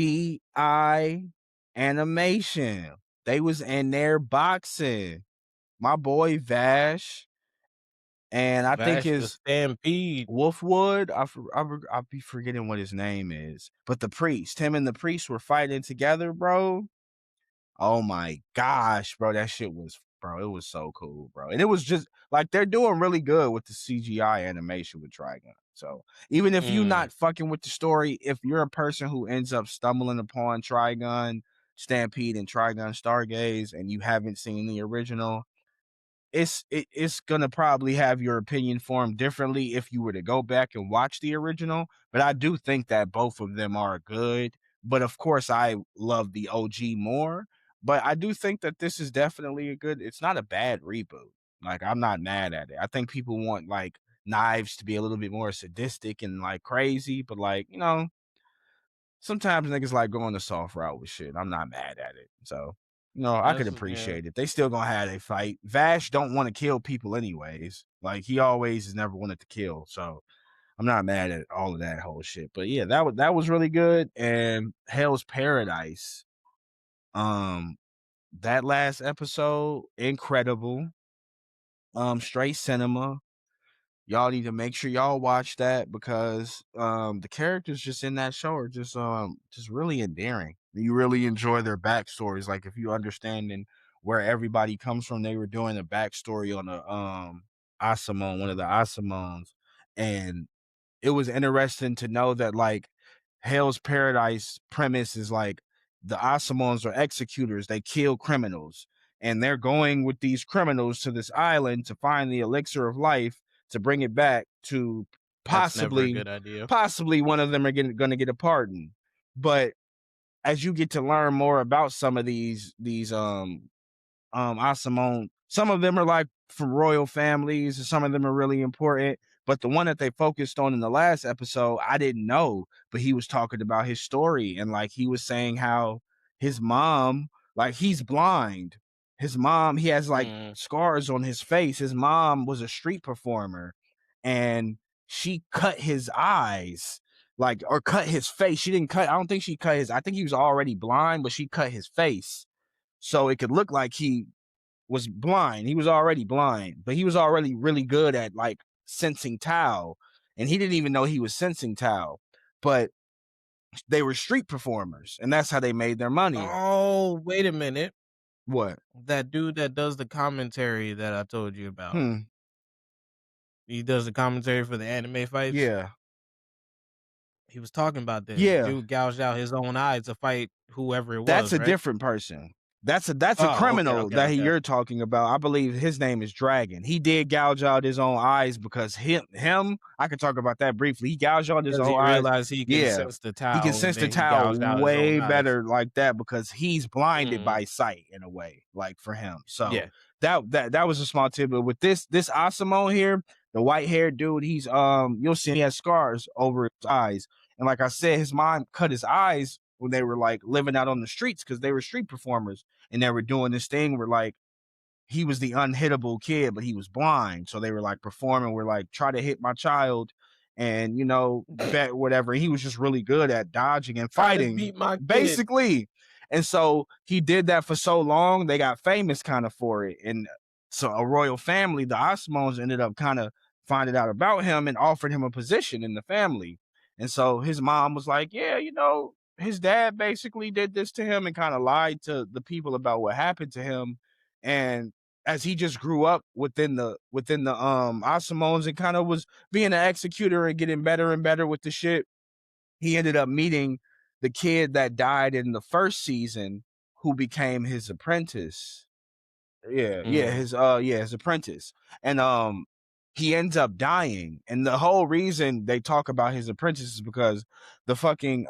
Speaker 1: CGI animation. They was in there boxing. My boy Vash, and I think
Speaker 2: Vash the
Speaker 1: his
Speaker 2: Stampede.
Speaker 1: Wolfwood, I'll be forgetting what his name is. But the priest, him and the priest were fighting together, bro. Oh my gosh, bro, that shit was, bro, it was so cool, bro. And it was just like they're doing really good with the CGI animation with Trigun. So even if you
Speaker 2: Mm.
Speaker 1: not fucking with the story, if you're a person who ends up stumbling upon Trigun, Stampede, and Trigun Stargaze, and you haven't seen the original, it's gonna probably have your opinion formed differently if you were to go back and watch the original. But I do think that both of them are good. but of course I love the OG more. But I do think that this is definitely a good, it's not a bad reboot. Like, I'm not mad at it. I think people want like Knives to be a little bit more sadistic and like crazy, but like, sometimes niggas like going the soft route with shit. I'm not mad at it. So, I could
Speaker 2: That's yeah.
Speaker 1: appreciate it. They still gonna have a fight. Vash don't want to kill people anyways. Like, he always has never wanted to kill. So I'm not mad at all of that whole shit. But yeah, that was really good. And Hell's Paradise. Um, that last episode, incredible. Straight cinema. Y'all need to make sure y'all watch that because the characters just in that show are just really endearing. You really enjoy their backstories. Like, if you understanding where everybody comes from, they were doing a backstory on a Asamon, one of the Asamons, and it was interesting to know that like Hell's Paradise premise is like the Asamons are executors. They kill criminals, and they're going with these criminals to this island to find the elixir of life to bring it back to
Speaker 2: That's never a
Speaker 1: possibly
Speaker 2: good idea.
Speaker 1: possibly one of them are going to get a pardon. But as you get to learn more about some of these Asamon. Some of them are like from royal families, and some of them are really important. But the one that they focused on in the last episode, I didn't know, but he was talking about his story and like he was saying how his mom, like he's blind. His mom, he has like
Speaker 2: Mm.
Speaker 1: scars on his face. His mom was a street performer and she cut his eyes, like, or cut his face. She didn't cut, I don't think she cut his, I think he was already blind, but she cut his face so it could look like he was blind. He was already blind, but he was already really good at like sensing Tao. And he didn't even know he was sensing Tao. But they were street performers, and that's how they made their money.
Speaker 2: Oh, wait a minute.
Speaker 1: What?
Speaker 2: That dude that does the commentary that I told you about.
Speaker 1: Hmm.
Speaker 2: He does the commentary for the anime fights.
Speaker 1: Yeah.
Speaker 2: He was talking about this.
Speaker 1: Yeah.
Speaker 2: Dude gouged out his own eye to fight whoever it
Speaker 1: That's
Speaker 2: was,
Speaker 1: a
Speaker 2: right?
Speaker 1: different person. That's a
Speaker 2: Oh, okay,
Speaker 1: criminal
Speaker 2: okay,
Speaker 1: that
Speaker 2: okay.
Speaker 1: you're talking about. I believe his name is Dragon. He did gouge out his own eyes because him. I can talk about that briefly. He gouged out his
Speaker 2: Because
Speaker 1: own
Speaker 2: he
Speaker 1: eyes.
Speaker 2: realized he can
Speaker 1: Yeah,
Speaker 2: sense the
Speaker 1: he can
Speaker 2: Tao, and
Speaker 1: sense the
Speaker 2: then he
Speaker 1: towel
Speaker 2: gouged out his own
Speaker 1: way
Speaker 2: eyes.
Speaker 1: better like that because he's blinded
Speaker 2: Mhm.
Speaker 1: by sight in a way, like for him. So
Speaker 2: Yeah.
Speaker 1: that was a small tip. But with this Asimo here, the white haired dude, he's you'll see he has scars over his eyes. And like I said, his mom cut his eyes when they were like living out on the streets because they were street performers and they were doing this thing where like he was the unhittable kid, but he was blind. So they were like performing, we're like, try to hit my child and bet whatever. He was just really good at dodging and
Speaker 2: Try to
Speaker 1: fighting,
Speaker 2: beat my kid.
Speaker 1: basically. And so he did that for so long, they got famous kind of for it. And so a royal family, the Osmonds, ended up kind of finding out about him and offered him a position in the family. And so his mom was like, yeah, his dad basically did this to him and kind of lied to the people about what happened to him. And as he just grew up within the Asamones and kind of was being an executor and getting better and better with the shit, he ended up meeting the kid that died in the first season who became his apprentice.
Speaker 2: Mm.
Speaker 1: His apprentice. And he ends up dying. And the whole reason they talk about his apprentice is because the fucking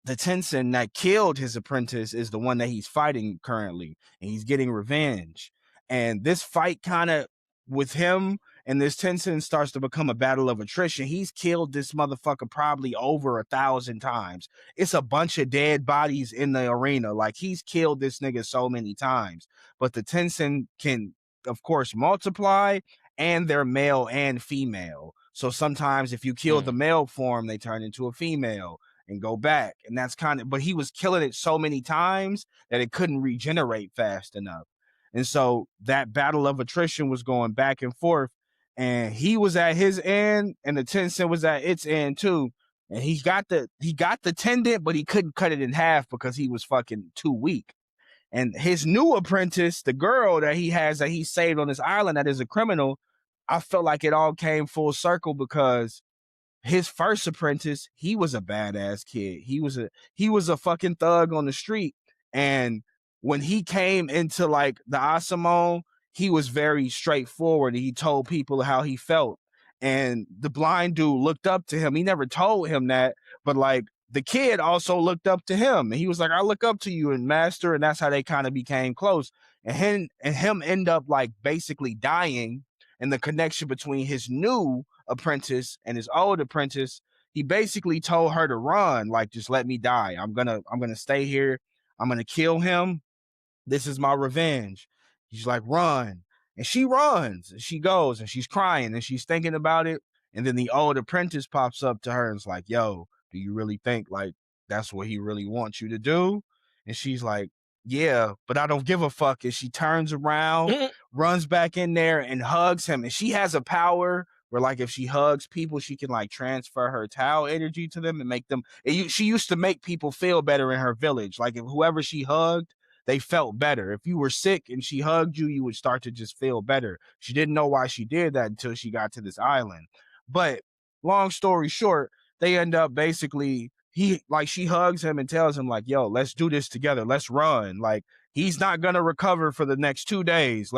Speaker 1: the Tensen that killed his apprentice is the one that he's fighting currently, and he's getting revenge. And this fight kind of with him and this Tensen starts to become a battle of attrition. He's killed this motherfucker probably over 1,000 times. It's a bunch of dead bodies in the arena. Like he's killed this nigga so many times. But the Tensen can, of course, multiply and they're male and female. So sometimes if you kill the
Speaker 2: Mm.
Speaker 1: male form, they turn into a female and go back. And that's kind of, but he was killing it so many times that it couldn't regenerate fast enough. And so that battle of attrition was going back and forth. And he was at his end, and the Tencent was at its end too. And he got the tendon, but he couldn't cut it in half because he was fucking too weak. And his new apprentice, the girl that he has that he saved on this island that is a criminal, I felt like it all came full circle because his first apprentice, he was a badass kid. He was a fucking thug on the street. And when he came into like the Asamon, he was very straightforward. He told people how he felt. And the blind dude looked up to him. He never told him that, but like the kid also looked up to him, and he was like, "I look up to you and master," and that's how they kind of became close. And him end up like basically dying, and the connection between his new apprentice and his old apprentice, he basically told her to run, like, just let me die. I'm gonna stay here. I'm gonna kill him. This is my revenge. He's like, run. And she runs and she goes and she's crying and she's thinking about it. And then the old apprentice pops up to her and is like, yo, do you really think like that's what he really wants you to do? And she's like, yeah, but I don't give a fuck. And she turns around, runs back in there and hugs him. And she has a power where, like, if she hugs people, she can like transfer her Tao energy to them and make them. She used to make people feel better in her village. Like, if whoever she hugged, they felt better. If you were sick and she hugged you, you would start to just feel better. She didn't know why she did that until she got to this island. But long story short, they end up basically she hugs him and tells him like, "Yo, let's do this together. Let's run." Like, he's not going to recover for the next 2 days.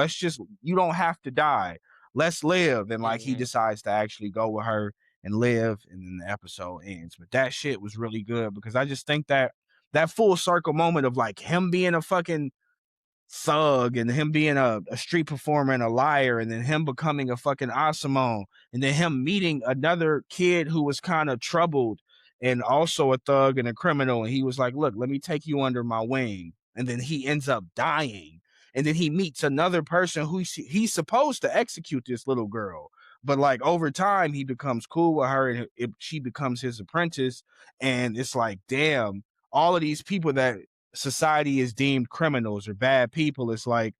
Speaker 1: You don't have to die. Let's live. And like he
Speaker 2: Mhm.
Speaker 1: decides to actually go with her and live, and then the episode ends. But that shit was really good because I just think that full circle moment of like him being a fucking thug and him being a street performer and a liar, and then him becoming a fucking Asimone, and then him meeting another kid who was kind of troubled and also a thug and a criminal, and he was like, look, let me take you under my wing, and then he ends up dying, and then he meets another person who he's supposed to execute this little girl, but like over time he becomes cool with her, and she becomes his apprentice, and it's like, damn, all of these people that society is deemed criminals or bad people, it's like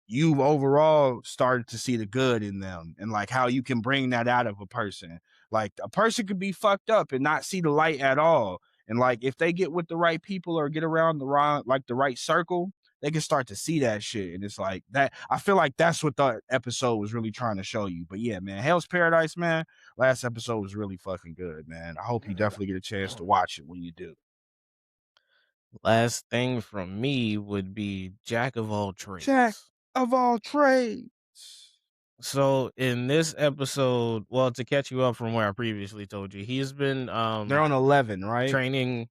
Speaker 1: you've overall started to see the good in them, and like how you can bring that out of a person. Like, a person could be fucked up and not see the light at all, and like if they get with the right people or get around the right circle, they can start to see that shit. And it's like that, I feel like that's what the episode was really trying to show you. But yeah, man, Hell's Paradise, man, last episode was really fucking good, man. I hope you definitely get a chance to watch it when you do.
Speaker 2: Last thing from me would be jack of all
Speaker 1: Jack
Speaker 2: trades.
Speaker 1: of all trades.
Speaker 2: So in this episode, well, to catch you up from where I previously told you, he's been
Speaker 1: They're on 11, right?
Speaker 2: training.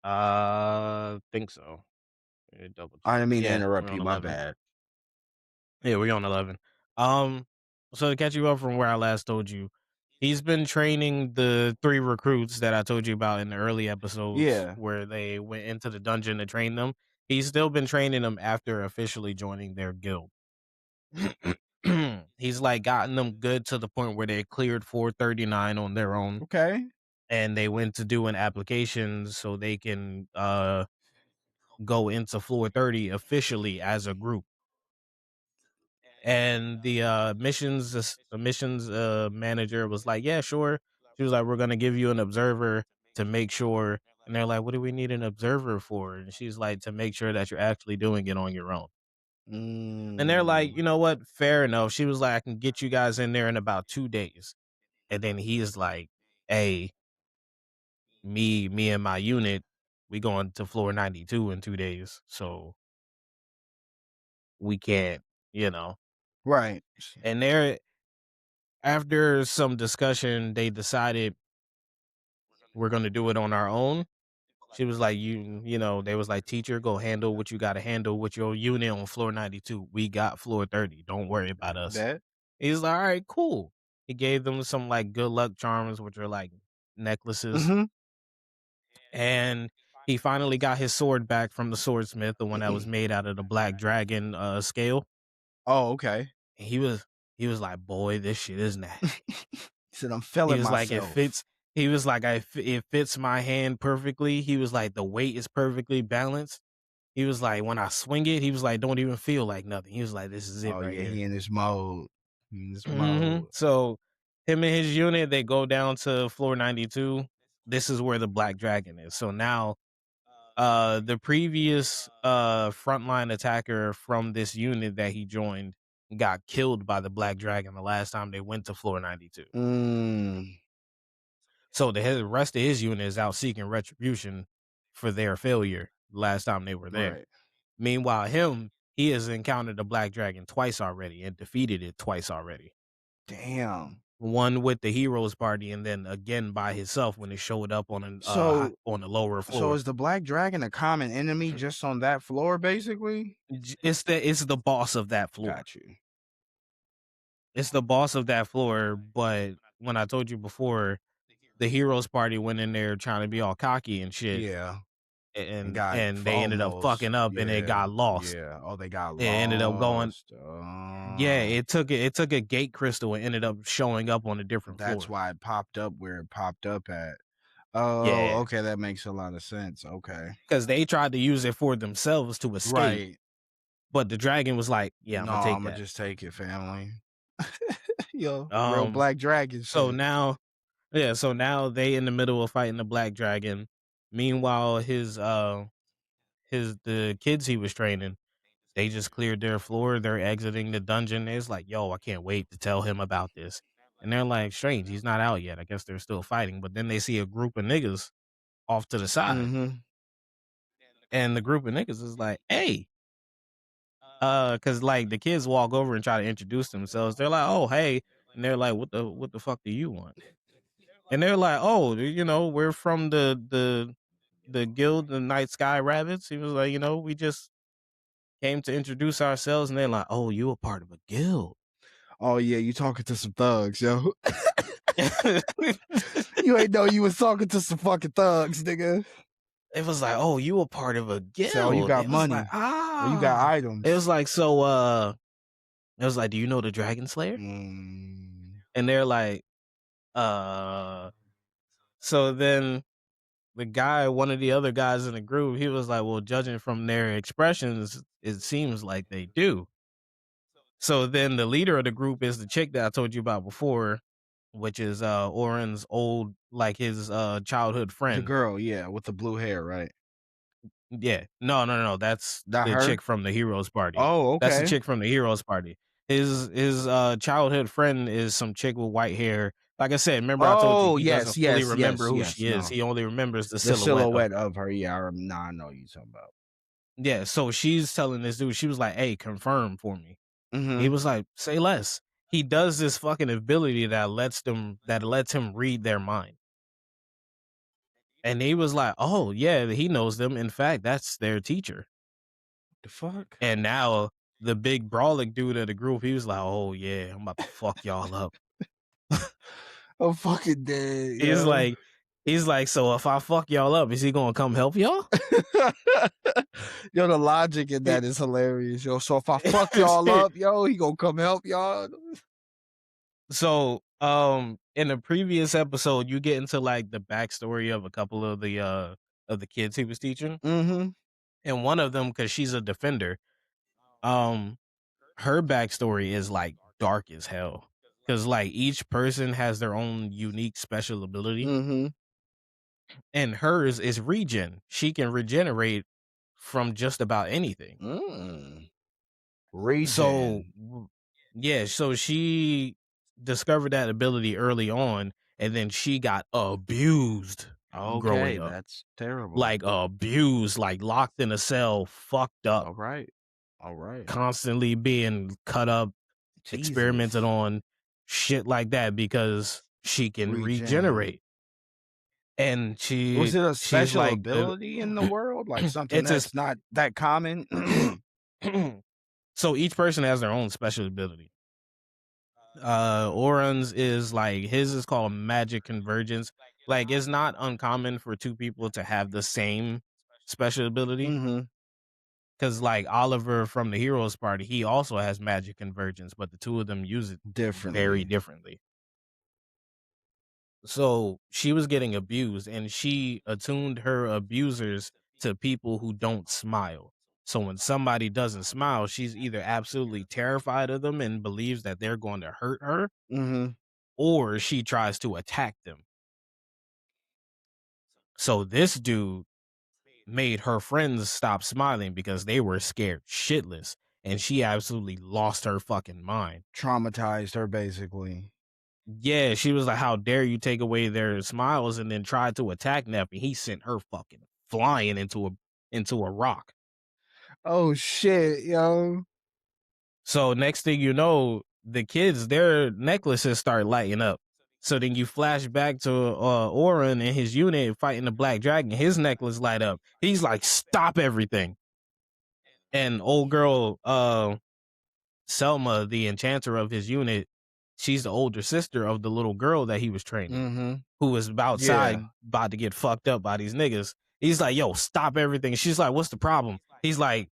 Speaker 2: Think so. Let me double
Speaker 1: I
Speaker 2: check.
Speaker 1: didn't mean to
Speaker 2: Yeah,
Speaker 1: interrupt
Speaker 2: we're
Speaker 1: you.
Speaker 2: on
Speaker 1: My
Speaker 2: 11.
Speaker 1: bad.
Speaker 2: Yeah, we're on 11. Um, so to catch you up from where I last told you, he's been training the 3 recruits that I told you about in the early episodes
Speaker 1: Yeah.
Speaker 2: where they went into the dungeon to train them. He's still been training them after officially joining their guild. He's like gotten them good to the point where they cleared 439 on their own,
Speaker 1: Okay.
Speaker 2: and they went to do an application so they can go into floor 30 officially as a group. And the missions manager was like, "Yeah, sure." She was like, "We're gonna give you an observer to make sure." And they're like, "What do we need an observer for?" And she's like, "To make sure that you're actually doing it on your own." And they're like,
Speaker 1: Mm.
Speaker 2: "You know what? Fair enough." She was like, "I can get you guys in there in about 2 days." And then he's like, "Hey, me and my unit, we going to floor 92 in 2 days, so we can't, you know."
Speaker 1: Right.
Speaker 2: And they're after some discussion, they decided we're gonna do it on our own. She was like, you know, they was like, teacher, go handle what you gotta handle with your unit on floor 92. We got floor 30. Don't worry about us.
Speaker 1: Bet.
Speaker 2: He's like, all right, cool. He gave them some like good luck charms, which are like necklaces.
Speaker 1: Mm-hmm.
Speaker 2: And he finally got his sword back from the swordsmith, the one that was made out of the black dragon scale.
Speaker 1: Oh, okay.
Speaker 2: And he was like, boy, this shit is nasty.
Speaker 1: He said, I'm
Speaker 2: He
Speaker 1: feeling
Speaker 2: was like, "It
Speaker 1: myself.
Speaker 2: fits." He was like, it fits my hand perfectly." He was like, "The weight is perfectly balanced." He was like, "When I swing it," he was like, "Don't even feel like nothing." He was like, "This is it
Speaker 1: Oh
Speaker 2: right
Speaker 1: yeah,
Speaker 2: here."
Speaker 1: he in his mode. He in his mode.
Speaker 2: So him and his unit, they go down to floor 92. This is where the black dragon is. So now the previous frontline attacker from this unit that he joined got killed by the black dragon the last time they went to floor 92.
Speaker 1: Mm.
Speaker 2: So the rest of his unit is out seeking retribution for their failure last time they were there.
Speaker 1: Right.
Speaker 2: Meanwhile, he has encountered the black dragon twice already and defeated it twice already.
Speaker 1: Damn.
Speaker 2: one with the heroes party, and then again by himself when it showed up on an
Speaker 1: So
Speaker 2: on the lower
Speaker 1: so
Speaker 2: floor.
Speaker 1: is the black dragon a common enemy just on that floor, basically?
Speaker 2: It's the boss of that floor.
Speaker 1: Got you.
Speaker 2: It's the boss of that floor. But when I told you before, the heroes party went in there trying to be all cocky and shit,
Speaker 1: Yeah. And
Speaker 2: and they ended up
Speaker 1: almost.
Speaker 2: fucking up and it
Speaker 1: Yeah.
Speaker 2: got lost.
Speaker 1: Yeah. Oh, they got
Speaker 2: It ended up going.
Speaker 1: lost.
Speaker 2: Yeah, it took a gate crystal and ended up showing up on a different
Speaker 1: That's
Speaker 2: floor.
Speaker 1: why it popped up where it popped up at. Oh,
Speaker 2: Yeah,
Speaker 1: okay, that makes a lot of sense. Okay.
Speaker 2: because they tried to use it for themselves to escape,
Speaker 1: Right.
Speaker 2: but the dragon was like, "Yeah, I'm
Speaker 1: No,
Speaker 2: gonna take
Speaker 1: Imma
Speaker 2: that."
Speaker 1: just take it, family. Yo, real
Speaker 2: Um,
Speaker 1: black dragon
Speaker 2: so
Speaker 1: shit.
Speaker 2: now, yeah, so now they in the middle of fighting the black dragon. Meanwhile, the kids he was training, they just cleared their floor. They're exiting the dungeon. It's like, yo, I can't wait to tell him about this. And they're like, strange, he's not out yet. I guess they're still fighting. But then they see a group of niggas off to the side.
Speaker 1: Mhm.
Speaker 2: And the group of niggas is like, hey, cause like the kids walk over and try to introduce themselves. They're like, oh, hey. And they're like, what the fuck do you want? And they're like, oh, you know, we're from the guild, the Night Sky Rabbits. He was like, you know, we just came to introduce ourselves. And they're like, oh, you a part of a guild.
Speaker 1: Oh, yeah, you talking to some thugs, yo.
Speaker 2: It
Speaker 1: You ain't know you was talking to some fucking thugs, nigga.
Speaker 2: was like, "Oh, you a part of a
Speaker 1: Say, "Oh, you
Speaker 2: guild."
Speaker 1: got
Speaker 2: It was like,
Speaker 1: money, or you got
Speaker 2: "Ah." It
Speaker 1: items."
Speaker 2: was like, "So, it was like, "Do you know the Dragon Slayer?"
Speaker 1: Mm.
Speaker 2: And they're like, "Uh." So then one of the other guys in the group, he was like, "Well, judging from their expressions, it seems like they do." So then the leader of the group is the chick that I told you about before, which is Oren's old, like his childhood
Speaker 1: The
Speaker 2: friend.
Speaker 1: girl, yeah, with the blue hair, right?
Speaker 2: Yeah. No, no, no, that's
Speaker 1: That
Speaker 2: the
Speaker 1: her?
Speaker 2: chick from the Heroes Party.
Speaker 1: Oh,
Speaker 2: That's the
Speaker 1: okay.
Speaker 2: chick from the Heroes Party. His childhood friend is some chick with white hair. Like I said, remember I told you
Speaker 1: Oh,
Speaker 2: he
Speaker 1: yes,
Speaker 2: doesn't fully
Speaker 1: yes,
Speaker 2: remember
Speaker 1: yes,
Speaker 2: who
Speaker 1: yes,
Speaker 2: she is.
Speaker 1: no.
Speaker 2: He only remembers the
Speaker 1: The
Speaker 2: silhouette of
Speaker 1: silhouette
Speaker 2: her.
Speaker 1: of her, yeah, nah, I know what you talking about.
Speaker 2: Yeah, so she's telling this dude, she was like, "Hey, confirm for me." He
Speaker 1: Mhm.
Speaker 2: was like, "Say less." He does this fucking ability that lets him read their mind. And he was like, "Oh, yeah, he knows them. In fact, that's their teacher."
Speaker 1: The fuck?
Speaker 2: And now the big brawling dude of the group, he was like, "Oh yeah, I'm about to fuck y'all up."
Speaker 1: I'm fucking dead,
Speaker 2: He's
Speaker 1: yo.
Speaker 2: like, "So if I fuck y'all up, is he gonna come help y'all?"
Speaker 1: Yo, the logic in that is hilarious, yo. So if I fuck y'all up, yo, he gonna come help y'all?
Speaker 2: So, in the previous episode, you get into like the backstory of a couple of the kids he was teaching,
Speaker 1: Mhm.
Speaker 2: and one of them, because she's a defender, um, her backstory is like dark as hell. Because like each person has their own unique special ability,
Speaker 1: Mhm.
Speaker 2: and hers is regen. She can regenerate from just about anything.
Speaker 1: Mm.
Speaker 2: So,
Speaker 1: Regen.
Speaker 2: yeah, so she discovered that ability early on, and then she got abused growing
Speaker 1: Okay,
Speaker 2: up.
Speaker 1: that's terrible.
Speaker 2: Like abused, like locked in a cell, fucked up,
Speaker 1: Alright. Alright.
Speaker 2: constantly being cut up, experimented
Speaker 1: Jesus.
Speaker 2: on, shit like that because she can
Speaker 1: Regen.
Speaker 2: regenerate. And
Speaker 1: Was it a
Speaker 2: she's
Speaker 1: special
Speaker 2: like
Speaker 1: ability in the world? Like something
Speaker 2: it's a
Speaker 1: that's not that common?
Speaker 2: so each person has their own special ability. Oren's is like his is called magic convergence. Like it's not uncommon for two people to have the same special ability.
Speaker 1: Mhm.
Speaker 2: Cause like Oliver from the Heroes Party, he also has magic convergence, but the two of them use it very
Speaker 1: Differently.
Speaker 2: differently. So she was getting abused and she attuned her abusers to people who don't smile. So when somebody doesn't smile, she's either absolutely terrified of them and believes that they're going to hurt her,
Speaker 1: Mhm.
Speaker 2: or she tries to attack them. So this dude made her friends stop smiling because they were scared shitless. And she absolutely lost her fucking mind.
Speaker 1: Traumatized her basically.
Speaker 2: Yeah, she was like, "How dare you take away their smiles?" And then tried to attack Neff, and he sent her fucking flying into a rock.
Speaker 1: Oh shit, yo.
Speaker 2: So next thing you know, the kids, their necklaces start lighting up. So then you flash back to Oren and his unit fighting the Black Dragon. His necklace light up. He's like, "Stop everything!" And old girl, Selma, the enchanter of his unit, she's the older sister of the little girl that he was training,
Speaker 1: Mhm.
Speaker 2: who was
Speaker 1: Yeah.
Speaker 2: outside about to get fucked up by these niggas. He's like, "Yo, stop everything." She's like, "What's the problem?" He's like,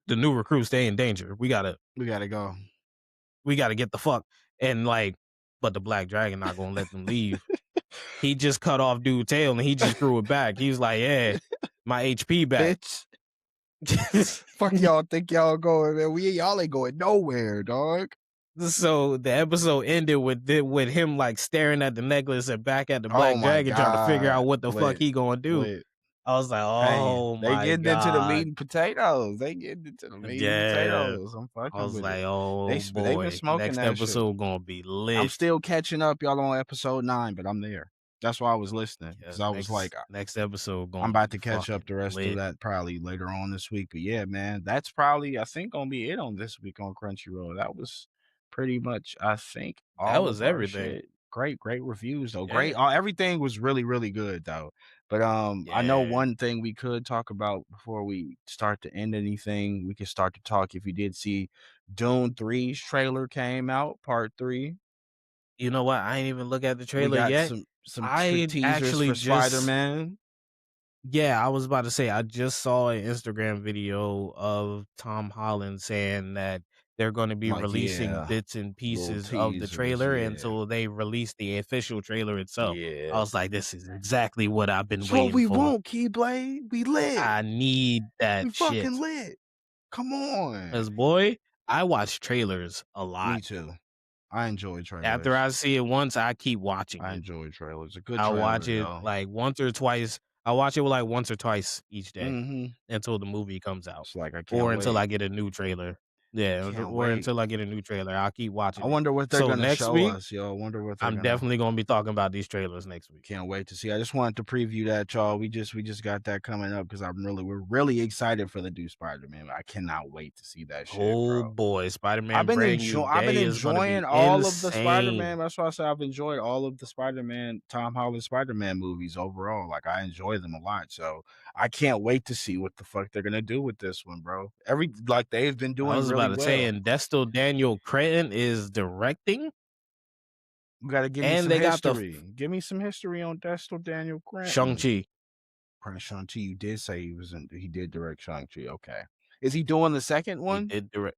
Speaker 2: "The new recruits, they in danger.
Speaker 1: We gotta go.
Speaker 2: We gotta get the fuck." And like, but the Black Dragon not gonna let them leave. He just cut off dude's tail and he just grew it back. He was like, "Yeah, my HP back."
Speaker 1: Bitch. Fuck y'all think y'all going, man. Y'all ain't going nowhere, dog.
Speaker 2: So the episode ended with him like staring at the necklace and back at the
Speaker 1: Oh
Speaker 2: Black
Speaker 1: my
Speaker 2: Dragon, trying to figure out
Speaker 1: god.
Speaker 2: what the fuck
Speaker 1: Lit.
Speaker 2: he gonna do.
Speaker 1: Lit.
Speaker 2: I was like,
Speaker 1: Hey,
Speaker 2: "Oh
Speaker 1: they
Speaker 2: my
Speaker 1: getting into the meat
Speaker 2: god,
Speaker 1: and potatoes. They getting into the meat and
Speaker 2: yeah!"
Speaker 1: potatoes. I'm
Speaker 2: I
Speaker 1: fucking
Speaker 2: was
Speaker 1: with it.
Speaker 2: like,
Speaker 1: They
Speaker 2: "Oh
Speaker 1: they've been
Speaker 2: boy,
Speaker 1: smoking
Speaker 2: next
Speaker 1: that shit.
Speaker 2: episode gonna be
Speaker 1: I'm
Speaker 2: lit."
Speaker 1: still catching up, y'all on episode 9, but I'm there. That's why I was listening
Speaker 2: Yeah,
Speaker 1: because I was like,
Speaker 2: next episode
Speaker 1: I'm
Speaker 2: gonna
Speaker 1: about
Speaker 2: be
Speaker 1: to catch up
Speaker 2: fucking
Speaker 1: the rest of
Speaker 2: lit.
Speaker 1: that probably later on this week. But yeah, man, that's probably I think gonna be it on this week on Crunchyroll. That was pretty much I think
Speaker 2: That
Speaker 1: all
Speaker 2: was
Speaker 1: of our
Speaker 2: everything.
Speaker 1: shit. Great reviews though. Great,
Speaker 2: Yeah,
Speaker 1: everything was really good though. But I know
Speaker 2: yeah.
Speaker 1: one thing we could talk about before we start to end anything. We can start to talk if you did see Dune 3's trailer came out, part 3.
Speaker 2: You know what? I ain't even look at the
Speaker 1: We
Speaker 2: trailer
Speaker 1: got
Speaker 2: yet.
Speaker 1: some
Speaker 2: I
Speaker 1: teasers
Speaker 2: actually
Speaker 1: for
Speaker 2: just
Speaker 1: Spider-Man.
Speaker 2: Yeah, I was about to say I just saw an Instagram video of Tom Holland saying that they're going to be
Speaker 1: Like,
Speaker 2: releasing
Speaker 1: yeah,
Speaker 2: bits and
Speaker 1: little
Speaker 2: pieces of the
Speaker 1: teasers,
Speaker 2: trailer
Speaker 1: yeah.
Speaker 2: until they release the official trailer itself. I
Speaker 1: Yeah.
Speaker 2: was like, this is exactly what I've been
Speaker 1: That's what
Speaker 2: waiting
Speaker 1: we
Speaker 2: for.
Speaker 1: want, Keyblade. We lit.
Speaker 2: I need
Speaker 1: We
Speaker 2: that
Speaker 1: fucking
Speaker 2: shit.
Speaker 1: lit. Come on.
Speaker 2: Cause boy, I watch trailers a
Speaker 1: Me
Speaker 2: lot.
Speaker 1: too. I enjoy
Speaker 2: After
Speaker 1: trailers.
Speaker 2: I see it once, I keep watching
Speaker 1: I
Speaker 2: it.
Speaker 1: enjoy trailers. A good
Speaker 2: I'll watch
Speaker 1: trailer,
Speaker 2: it
Speaker 1: yo.
Speaker 2: like once or twice. I watch it like once or twice each day
Speaker 1: Mhm.
Speaker 2: until the movie comes out,
Speaker 1: It's like I can't
Speaker 2: or until I
Speaker 1: wait.
Speaker 2: get a new trailer. Yeah,
Speaker 1: Can't
Speaker 2: or
Speaker 1: wait.
Speaker 2: until I get a new trailer, I'll keep
Speaker 1: I
Speaker 2: watching it.
Speaker 1: wonder what they're
Speaker 2: So
Speaker 1: gonna
Speaker 2: next
Speaker 1: show
Speaker 2: week,
Speaker 1: us, yo. I wonder what they're
Speaker 2: I'm
Speaker 1: gonna
Speaker 2: definitely gonna be talking about these trailers next week.
Speaker 1: Can't wait to see. I just wanted to preview that, y'all. We just got that coming up because we're really excited for the new Spider-Man. I cannot wait to see that shit,
Speaker 2: Oh
Speaker 1: bro.
Speaker 2: boy, Spider-Man Brand New
Speaker 1: I've been
Speaker 2: Day is gonna
Speaker 1: enjoying
Speaker 2: be
Speaker 1: all of the Spider-Man.
Speaker 2: insane.
Speaker 1: That's why I say I've enjoyed all of the Spider-Man, Tom Holland Spider-Man movies overall. Like I enjoy them a lot. So I can't wait to see what the fuck they're gonna do with this one, bro. Like they've been
Speaker 2: I
Speaker 1: doing
Speaker 2: was about
Speaker 1: really
Speaker 2: to say,
Speaker 1: well.
Speaker 2: and Destin Daniel Cretton is directing,
Speaker 1: You gotta give me
Speaker 2: and
Speaker 1: some
Speaker 2: they got the
Speaker 1: history. Give me some history on Destin Daniel Cranton.
Speaker 2: Shang-Chi.
Speaker 1: Shang-Chi, you did say he did direct Shang-Chi. Okay. Is he doing the second
Speaker 2: He
Speaker 1: one?
Speaker 2: did direct.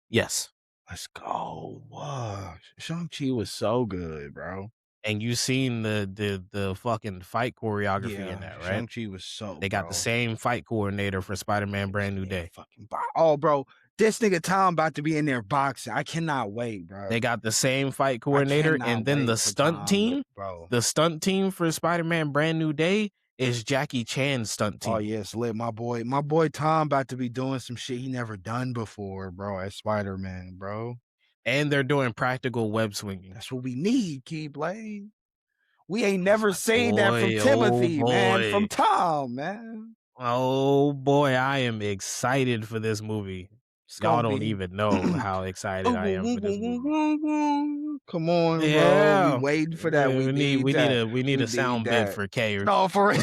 Speaker 2: Yes.
Speaker 1: Let's go. Wow. Shang-Chi was so good, bro.
Speaker 2: And you seen the fucking fight choreography in
Speaker 1: Yeah,
Speaker 2: that, right?
Speaker 1: Shang-Chi was so,
Speaker 2: They got the
Speaker 1: bro.
Speaker 2: same fight coordinator for Spider-Man
Speaker 1: This
Speaker 2: Brand New
Speaker 1: nigga
Speaker 2: Day.
Speaker 1: fucking oh, bro. This nigga Tom about to be in there boxing. I cannot wait, bro.
Speaker 2: They got the same fight
Speaker 1: I
Speaker 2: coordinator, and
Speaker 1: cannot
Speaker 2: then
Speaker 1: wait for Tom to, bro.
Speaker 2: the stunt team for Spider-Man Brand New Day is Jackie Chan's stunt
Speaker 1: Oh
Speaker 2: team.
Speaker 1: yes, lit. My boy Tom about to be doing some shit he never done before, bro. As Spider-Man, bro.
Speaker 2: And they're doing practical web swinging.
Speaker 1: That's what we need, Keyblade. We ain't
Speaker 2: I was
Speaker 1: never
Speaker 2: like,
Speaker 1: seen that from
Speaker 2: boy, oh
Speaker 1: Timothy, man. From
Speaker 2: boy.
Speaker 1: Tom, man.
Speaker 2: Oh boy, I am excited for this movie.
Speaker 1: It's
Speaker 2: Y'all
Speaker 1: gonna
Speaker 2: don't
Speaker 1: be
Speaker 2: even know how excited I am for this movie.
Speaker 1: come on, bro. We
Speaker 2: Yeah.
Speaker 1: waiting for that.
Speaker 2: We need we need a we need
Speaker 1: We
Speaker 2: a
Speaker 1: need
Speaker 2: sound bit
Speaker 1: that.
Speaker 2: for K or
Speaker 1: No, for real.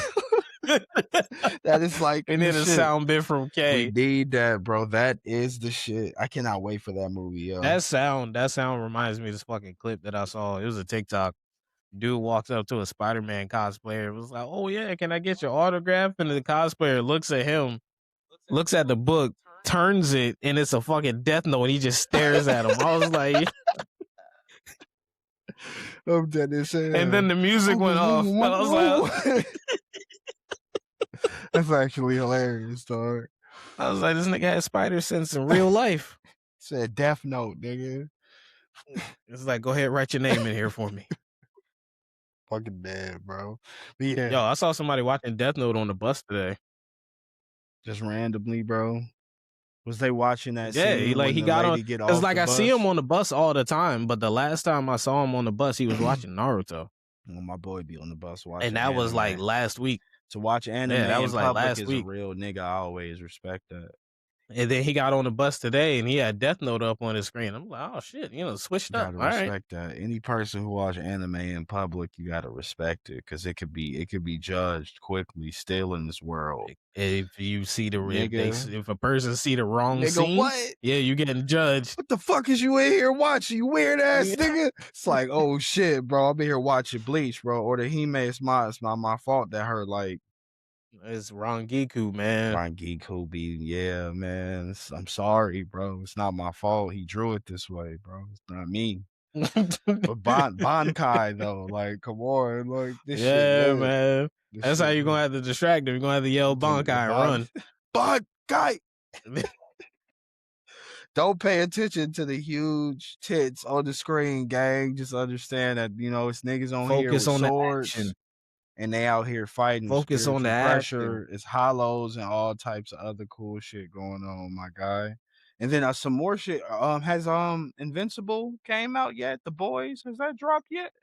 Speaker 1: That is like
Speaker 2: we
Speaker 1: the
Speaker 2: need a
Speaker 1: shit.
Speaker 2: sound bit from
Speaker 1: We
Speaker 2: K.
Speaker 1: need that, bro. That is the shit. I cannot wait for that movie, yo.
Speaker 2: That sound reminds me of this fucking clip that I saw. It was a TikTok. Dude walks up to a Spider-Man cosplayer and was like, "Oh yeah, can I get your autograph?" And the cosplayer looks at him, looks at the book, turns it, and it's a fucking death note, and he just stares at him. I was like,
Speaker 1: I'm dead as
Speaker 2: and
Speaker 1: hell.
Speaker 2: then the music went off, and I was like,
Speaker 1: That's actually hilarious, dog.
Speaker 2: this nigga has spider sense in real life.
Speaker 1: Said Death Note, nigga.
Speaker 2: It's like, go ahead, write your name in here for me.
Speaker 1: Fucking dead, bro. But yeah,
Speaker 2: Yo, I saw somebody watching Death Note on the bus today.
Speaker 1: just randomly, bro. Was they watching that
Speaker 2: Yeah,
Speaker 1: scene when
Speaker 2: he
Speaker 1: the
Speaker 2: got on
Speaker 1: lady get
Speaker 2: because
Speaker 1: off
Speaker 2: like
Speaker 1: the
Speaker 2: I see him
Speaker 1: bus?
Speaker 2: on the bus all the time, but the last time I saw him on the bus, he was watching Naruto,
Speaker 1: Well, my boy be on the bus
Speaker 2: and
Speaker 1: watching
Speaker 2: that was like
Speaker 1: anime.
Speaker 2: last week.
Speaker 1: To watch anime
Speaker 2: Yeah, that
Speaker 1: in
Speaker 2: was like
Speaker 1: public
Speaker 2: last
Speaker 1: is a
Speaker 2: week.
Speaker 1: real nigga. I always respect that.
Speaker 2: And then he got on the bus today, and he had Death Note up on his screen. I'm like, "Oh, shit," switched up.
Speaker 1: Gotta
Speaker 2: Alright.
Speaker 1: respect that. Any person who watch anime in public, you gotta respect it because it could be judged quickly still in this world.
Speaker 2: If you see the
Speaker 1: Nigga,
Speaker 2: if a person see the wrong
Speaker 1: nigga,
Speaker 2: scene,
Speaker 1: what?
Speaker 2: yeah, you getting judged.
Speaker 1: What the fuck is you in here watching, you weird ass
Speaker 2: Yeah.
Speaker 1: nigga? It's like, oh shit, bro. I'm in here watching Bleach, bro. Or the Hime, it's not my fault that her like
Speaker 2: It's Rangiku, man.
Speaker 1: Rangiku be, yeah, man. I'm sorry, bro. It's not my fault. He drew it this way, bro. It's not me. But Bankai though, like, come on, like this shit
Speaker 2: Yeah,
Speaker 1: lit.
Speaker 2: man.
Speaker 1: This
Speaker 2: That's how
Speaker 1: shit
Speaker 2: you're gonna
Speaker 1: lit.
Speaker 2: have to distract him. You're gonna have to yell
Speaker 1: The
Speaker 2: Bankai and
Speaker 1: Ban
Speaker 2: run.
Speaker 1: Bankai. Don't pay attention to the huge tits on the screen, gang. Just understand that, it's niggas on here
Speaker 2: Focus
Speaker 1: with
Speaker 2: on the
Speaker 1: swords
Speaker 2: action.
Speaker 1: and they out here fighting
Speaker 2: Focus on the
Speaker 1: spiritual
Speaker 2: action.
Speaker 1: pressure. It's hollows and all types of other cool shit going on, my guy. And then some more shit. Has Invincible came out yet? The Boys, has that dropped yet?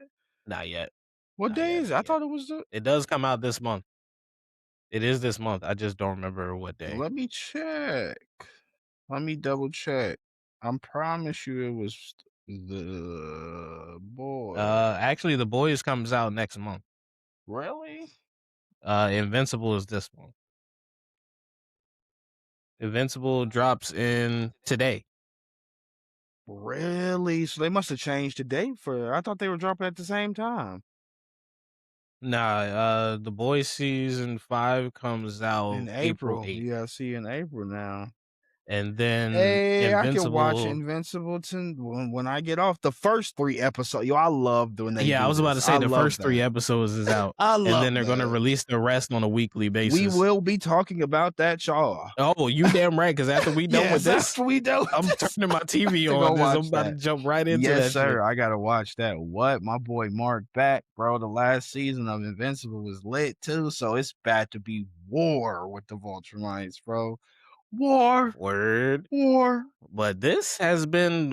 Speaker 2: Not yet.
Speaker 1: What
Speaker 2: Not
Speaker 1: day
Speaker 2: yet,
Speaker 1: is it?
Speaker 2: not
Speaker 1: I
Speaker 2: yet.
Speaker 1: thought it was the
Speaker 2: It does come out this month. It is this month. I just don't remember what day.
Speaker 1: let me check. Let me double check. I promise you it was the boy.
Speaker 2: Actually, The Boys comes out next month.
Speaker 1: Really?
Speaker 2: Invincible is this month. Invincible drops in today.
Speaker 1: Really? So they must have changed the date for I thought they were dropping at the same time.
Speaker 2: Nah, The Boys season 5 comes
Speaker 1: In
Speaker 2: out April
Speaker 1: April.
Speaker 2: 8th.
Speaker 1: Yeah, I see in April now.
Speaker 2: And then
Speaker 1: Hey, I can watch
Speaker 2: Invincible.
Speaker 1: Invincible when I get off the first 3 episodes. Yo, I love when they
Speaker 2: Yeah, I
Speaker 1: do
Speaker 2: was about
Speaker 1: this.
Speaker 2: to
Speaker 1: I
Speaker 2: say the
Speaker 1: love
Speaker 2: first 3
Speaker 1: that.
Speaker 2: episodes is out,
Speaker 1: I
Speaker 2: and then
Speaker 1: love
Speaker 2: they're gonna
Speaker 1: that.
Speaker 2: release the rest on a weekly
Speaker 1: We
Speaker 2: basis.
Speaker 1: will be talking about that, y'all.
Speaker 2: Oh, you damn right, because after we done with
Speaker 1: Yes,
Speaker 2: this,
Speaker 1: after we done with
Speaker 2: I'm
Speaker 1: this,
Speaker 2: turning my TV
Speaker 1: to go
Speaker 2: on, 'cause I'm
Speaker 1: watch
Speaker 2: about to
Speaker 1: that.
Speaker 2: jump right into
Speaker 1: Yes,
Speaker 2: that shit.
Speaker 1: sir. I gotta watch that. What? My boy Mark back, bro. The last season of Invincible was lit too, so it's bad to be war with the Vulturites, bro. War,
Speaker 2: Word.
Speaker 1: war.
Speaker 2: But this has been,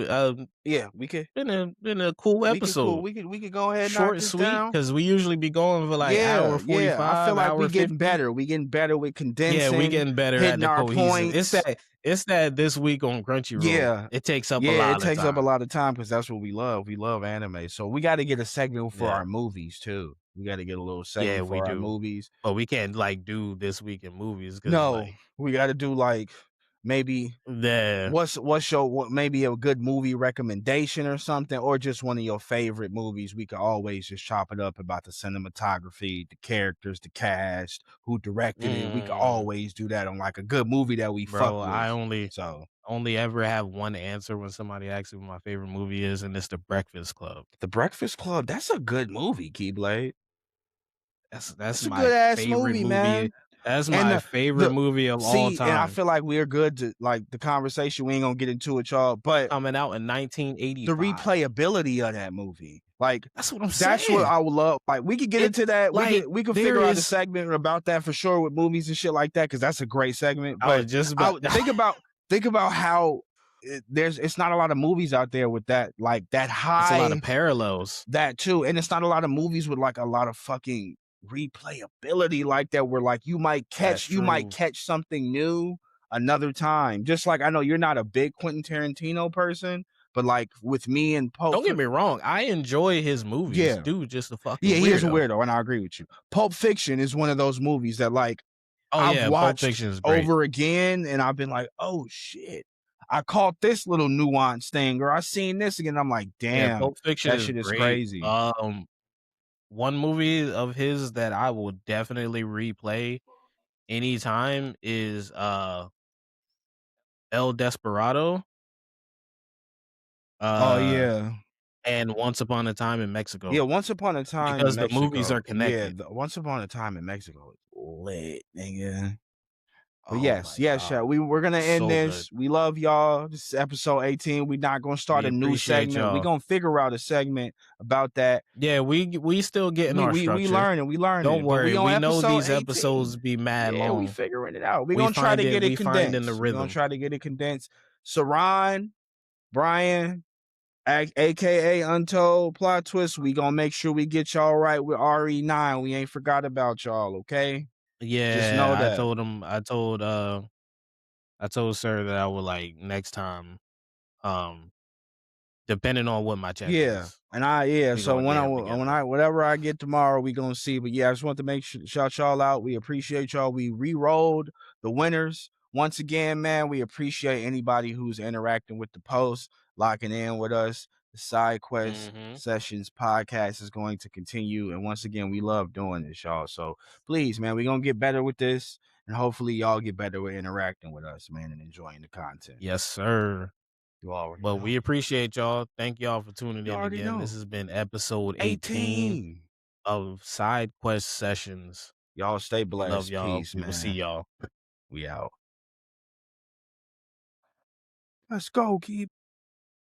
Speaker 1: Yeah,
Speaker 2: been a cool episode.
Speaker 1: we could go ahead and knock
Speaker 2: Short,
Speaker 1: this
Speaker 2: sweet,
Speaker 1: down.
Speaker 2: because we usually be going for, like,
Speaker 1: Yeah,
Speaker 2: hour
Speaker 1: yeah. I feel
Speaker 2: 45,
Speaker 1: like
Speaker 2: hour
Speaker 1: we getting
Speaker 2: 50.
Speaker 1: better. We getting better with
Speaker 2: Yeah, we
Speaker 1: condensing,
Speaker 2: getting better at
Speaker 1: hitting
Speaker 2: the
Speaker 1: our
Speaker 2: cohesive.
Speaker 1: points.
Speaker 2: It's that this week on Crunchyroll,
Speaker 1: Yeah.
Speaker 2: it takes up a
Speaker 1: Yeah, it
Speaker 2: lot of
Speaker 1: takes up a
Speaker 2: time.
Speaker 1: lot of time because that's what we love. We love anime. So we got to get a segment for
Speaker 2: Yeah.
Speaker 1: our movies too. We got to get a little
Speaker 2: Yeah,
Speaker 1: segment
Speaker 2: we
Speaker 1: for our
Speaker 2: do.
Speaker 1: movies.
Speaker 2: But we can't, like, do this week in movies, because,
Speaker 1: No,
Speaker 2: like,
Speaker 1: we got to do like maybe
Speaker 2: the
Speaker 1: what maybe a good movie recommendation or something, or just one of your favorite movies. We could always just chop it up about the cinematography, the characters, the cast, who directed it. We could
Speaker 2: mm,
Speaker 1: always do that on like a good movie that we fuck
Speaker 2: bro,
Speaker 1: with.
Speaker 2: I only
Speaker 1: So
Speaker 2: only ever have one answer when somebody asks me what my favorite movie is, and it's The Breakfast Club.
Speaker 1: The Breakfast Club, that's a good movie, Keyblade.
Speaker 2: That's
Speaker 1: That's a
Speaker 2: my
Speaker 1: good ass
Speaker 2: favorite
Speaker 1: movie,
Speaker 2: movie.
Speaker 1: man.
Speaker 2: That's
Speaker 1: And
Speaker 2: my favorite movie of all
Speaker 1: see, and I
Speaker 2: time.
Speaker 1: feel like we're good to like the conversation. We ain't gonna get into it, y'all. But
Speaker 2: Coming out in
Speaker 1: the
Speaker 2: 1985.
Speaker 1: replayability of that movie, like
Speaker 2: That's what I'm
Speaker 1: that's what
Speaker 2: saying.
Speaker 1: I would love. Like we could get
Speaker 2: It
Speaker 1: into that.
Speaker 2: like,
Speaker 1: We could
Speaker 2: there
Speaker 1: figure out a
Speaker 2: is
Speaker 1: segment about that for sure with movies and shit like that because that's a great segment.
Speaker 2: I
Speaker 1: But
Speaker 2: was just
Speaker 1: I
Speaker 2: about
Speaker 1: would think about how it's not a lot of movies out there with that like that
Speaker 2: it's a lot of
Speaker 1: high
Speaker 2: parallels.
Speaker 1: that too, and it's not a lot of movies with like a lot of fucking replayability like that where like
Speaker 2: That's
Speaker 1: you might
Speaker 2: true.
Speaker 1: catch something new another time. Just like I know you're not a big Quentin Tarantino person, but like with me and
Speaker 2: Don't get me wrong, I enjoy his movies.
Speaker 1: yeah,
Speaker 2: Dude, just a fucking
Speaker 1: yeah, he is a
Speaker 2: weirdo.
Speaker 1: weirdo, and I agree with you. Pulp Fiction is one of those movies that like
Speaker 2: Oh,
Speaker 1: I've
Speaker 2: yeah, Pulp
Speaker 1: watched
Speaker 2: Fiction is great.
Speaker 1: over again, and I've been like, oh shit, I caught this little nuance thing, or I seen this again. I'm like,
Speaker 2: Yeah,
Speaker 1: damn,
Speaker 2: Pulp Fiction
Speaker 1: that
Speaker 2: is
Speaker 1: shit is
Speaker 2: great.
Speaker 1: crazy.
Speaker 2: One movie of his that I will definitely replay anytime is, El Desperado,
Speaker 1: Oh
Speaker 2: uh,
Speaker 1: yeah.
Speaker 2: and Once Upon a Time in
Speaker 1: Yeah,
Speaker 2: Mexico,
Speaker 1: Once Upon a Time in
Speaker 2: because the movies
Speaker 1: Mexico.
Speaker 2: are
Speaker 1: Yeah,
Speaker 2: connected.
Speaker 1: Once Upon a Time in Mexico is lit, nigga. But
Speaker 2: Oh
Speaker 1: yes,
Speaker 2: my
Speaker 1: yes,
Speaker 2: god,
Speaker 1: yeah, we're gonna end
Speaker 2: so good.
Speaker 1: this. We love y'all. This is episode 18. We're not gonna start
Speaker 2: We
Speaker 1: a new
Speaker 2: appreciate
Speaker 1: segment. We're
Speaker 2: y'all.
Speaker 1: gonna figure out a segment about that.
Speaker 2: Yeah, we still getting our
Speaker 1: We
Speaker 2: structure.
Speaker 1: learning, we learning
Speaker 2: Don't
Speaker 1: it. But
Speaker 2: worry,
Speaker 1: we on
Speaker 2: we know
Speaker 1: episode
Speaker 2: these
Speaker 1: 18.
Speaker 2: episodes be mad
Speaker 1: Yeah, we
Speaker 2: long.
Speaker 1: figuring it out. We're
Speaker 2: We
Speaker 1: gonna try to
Speaker 2: find it
Speaker 1: get it
Speaker 2: we find in the
Speaker 1: condensed. We're gonna
Speaker 2: rhythm.
Speaker 1: try to get it condensed. Saran, Brian, AKA Untold Plot Twist. We gonna make sure we get y'all right with RE9. We ain't forgot about y'all, okay? Just know
Speaker 2: Yeah,
Speaker 1: that.
Speaker 2: I told I told sir that I would like next time, um, depending on what my check
Speaker 1: Yeah,
Speaker 2: is,
Speaker 1: and yeah,
Speaker 2: we
Speaker 1: so
Speaker 2: gonna get him
Speaker 1: when
Speaker 2: together.
Speaker 1: I whatever I get tomorrow, we gonna see, but yeah, I just want to make sure shout y'all out. We appreciate y'all. We re-rolled the winners. Once again, man, we appreciate anybody who's interacting with the post, locking in with us. The Side Quest
Speaker 2: Mhm.
Speaker 1: Sessions podcast is going to continue, and once again, we love doing this, y'all. So please, man, we're gonna get better with this, and hopefully y'all get better with interacting with us, man, and enjoying the content.
Speaker 2: Yes, sir.
Speaker 1: You already
Speaker 2: But
Speaker 1: know.
Speaker 2: we appreciate y'all. Thank y'all for tuning
Speaker 1: You
Speaker 2: in
Speaker 1: already
Speaker 2: again. This
Speaker 1: know.
Speaker 2: has been episode 18
Speaker 1: 18.
Speaker 2: of Side Quest Sessions.
Speaker 1: Y'all stay
Speaker 2: We love
Speaker 1: blessed.
Speaker 2: y'all.
Speaker 1: Peace,
Speaker 2: We will see
Speaker 1: man.
Speaker 2: y'all.
Speaker 1: We out. Let's go, keep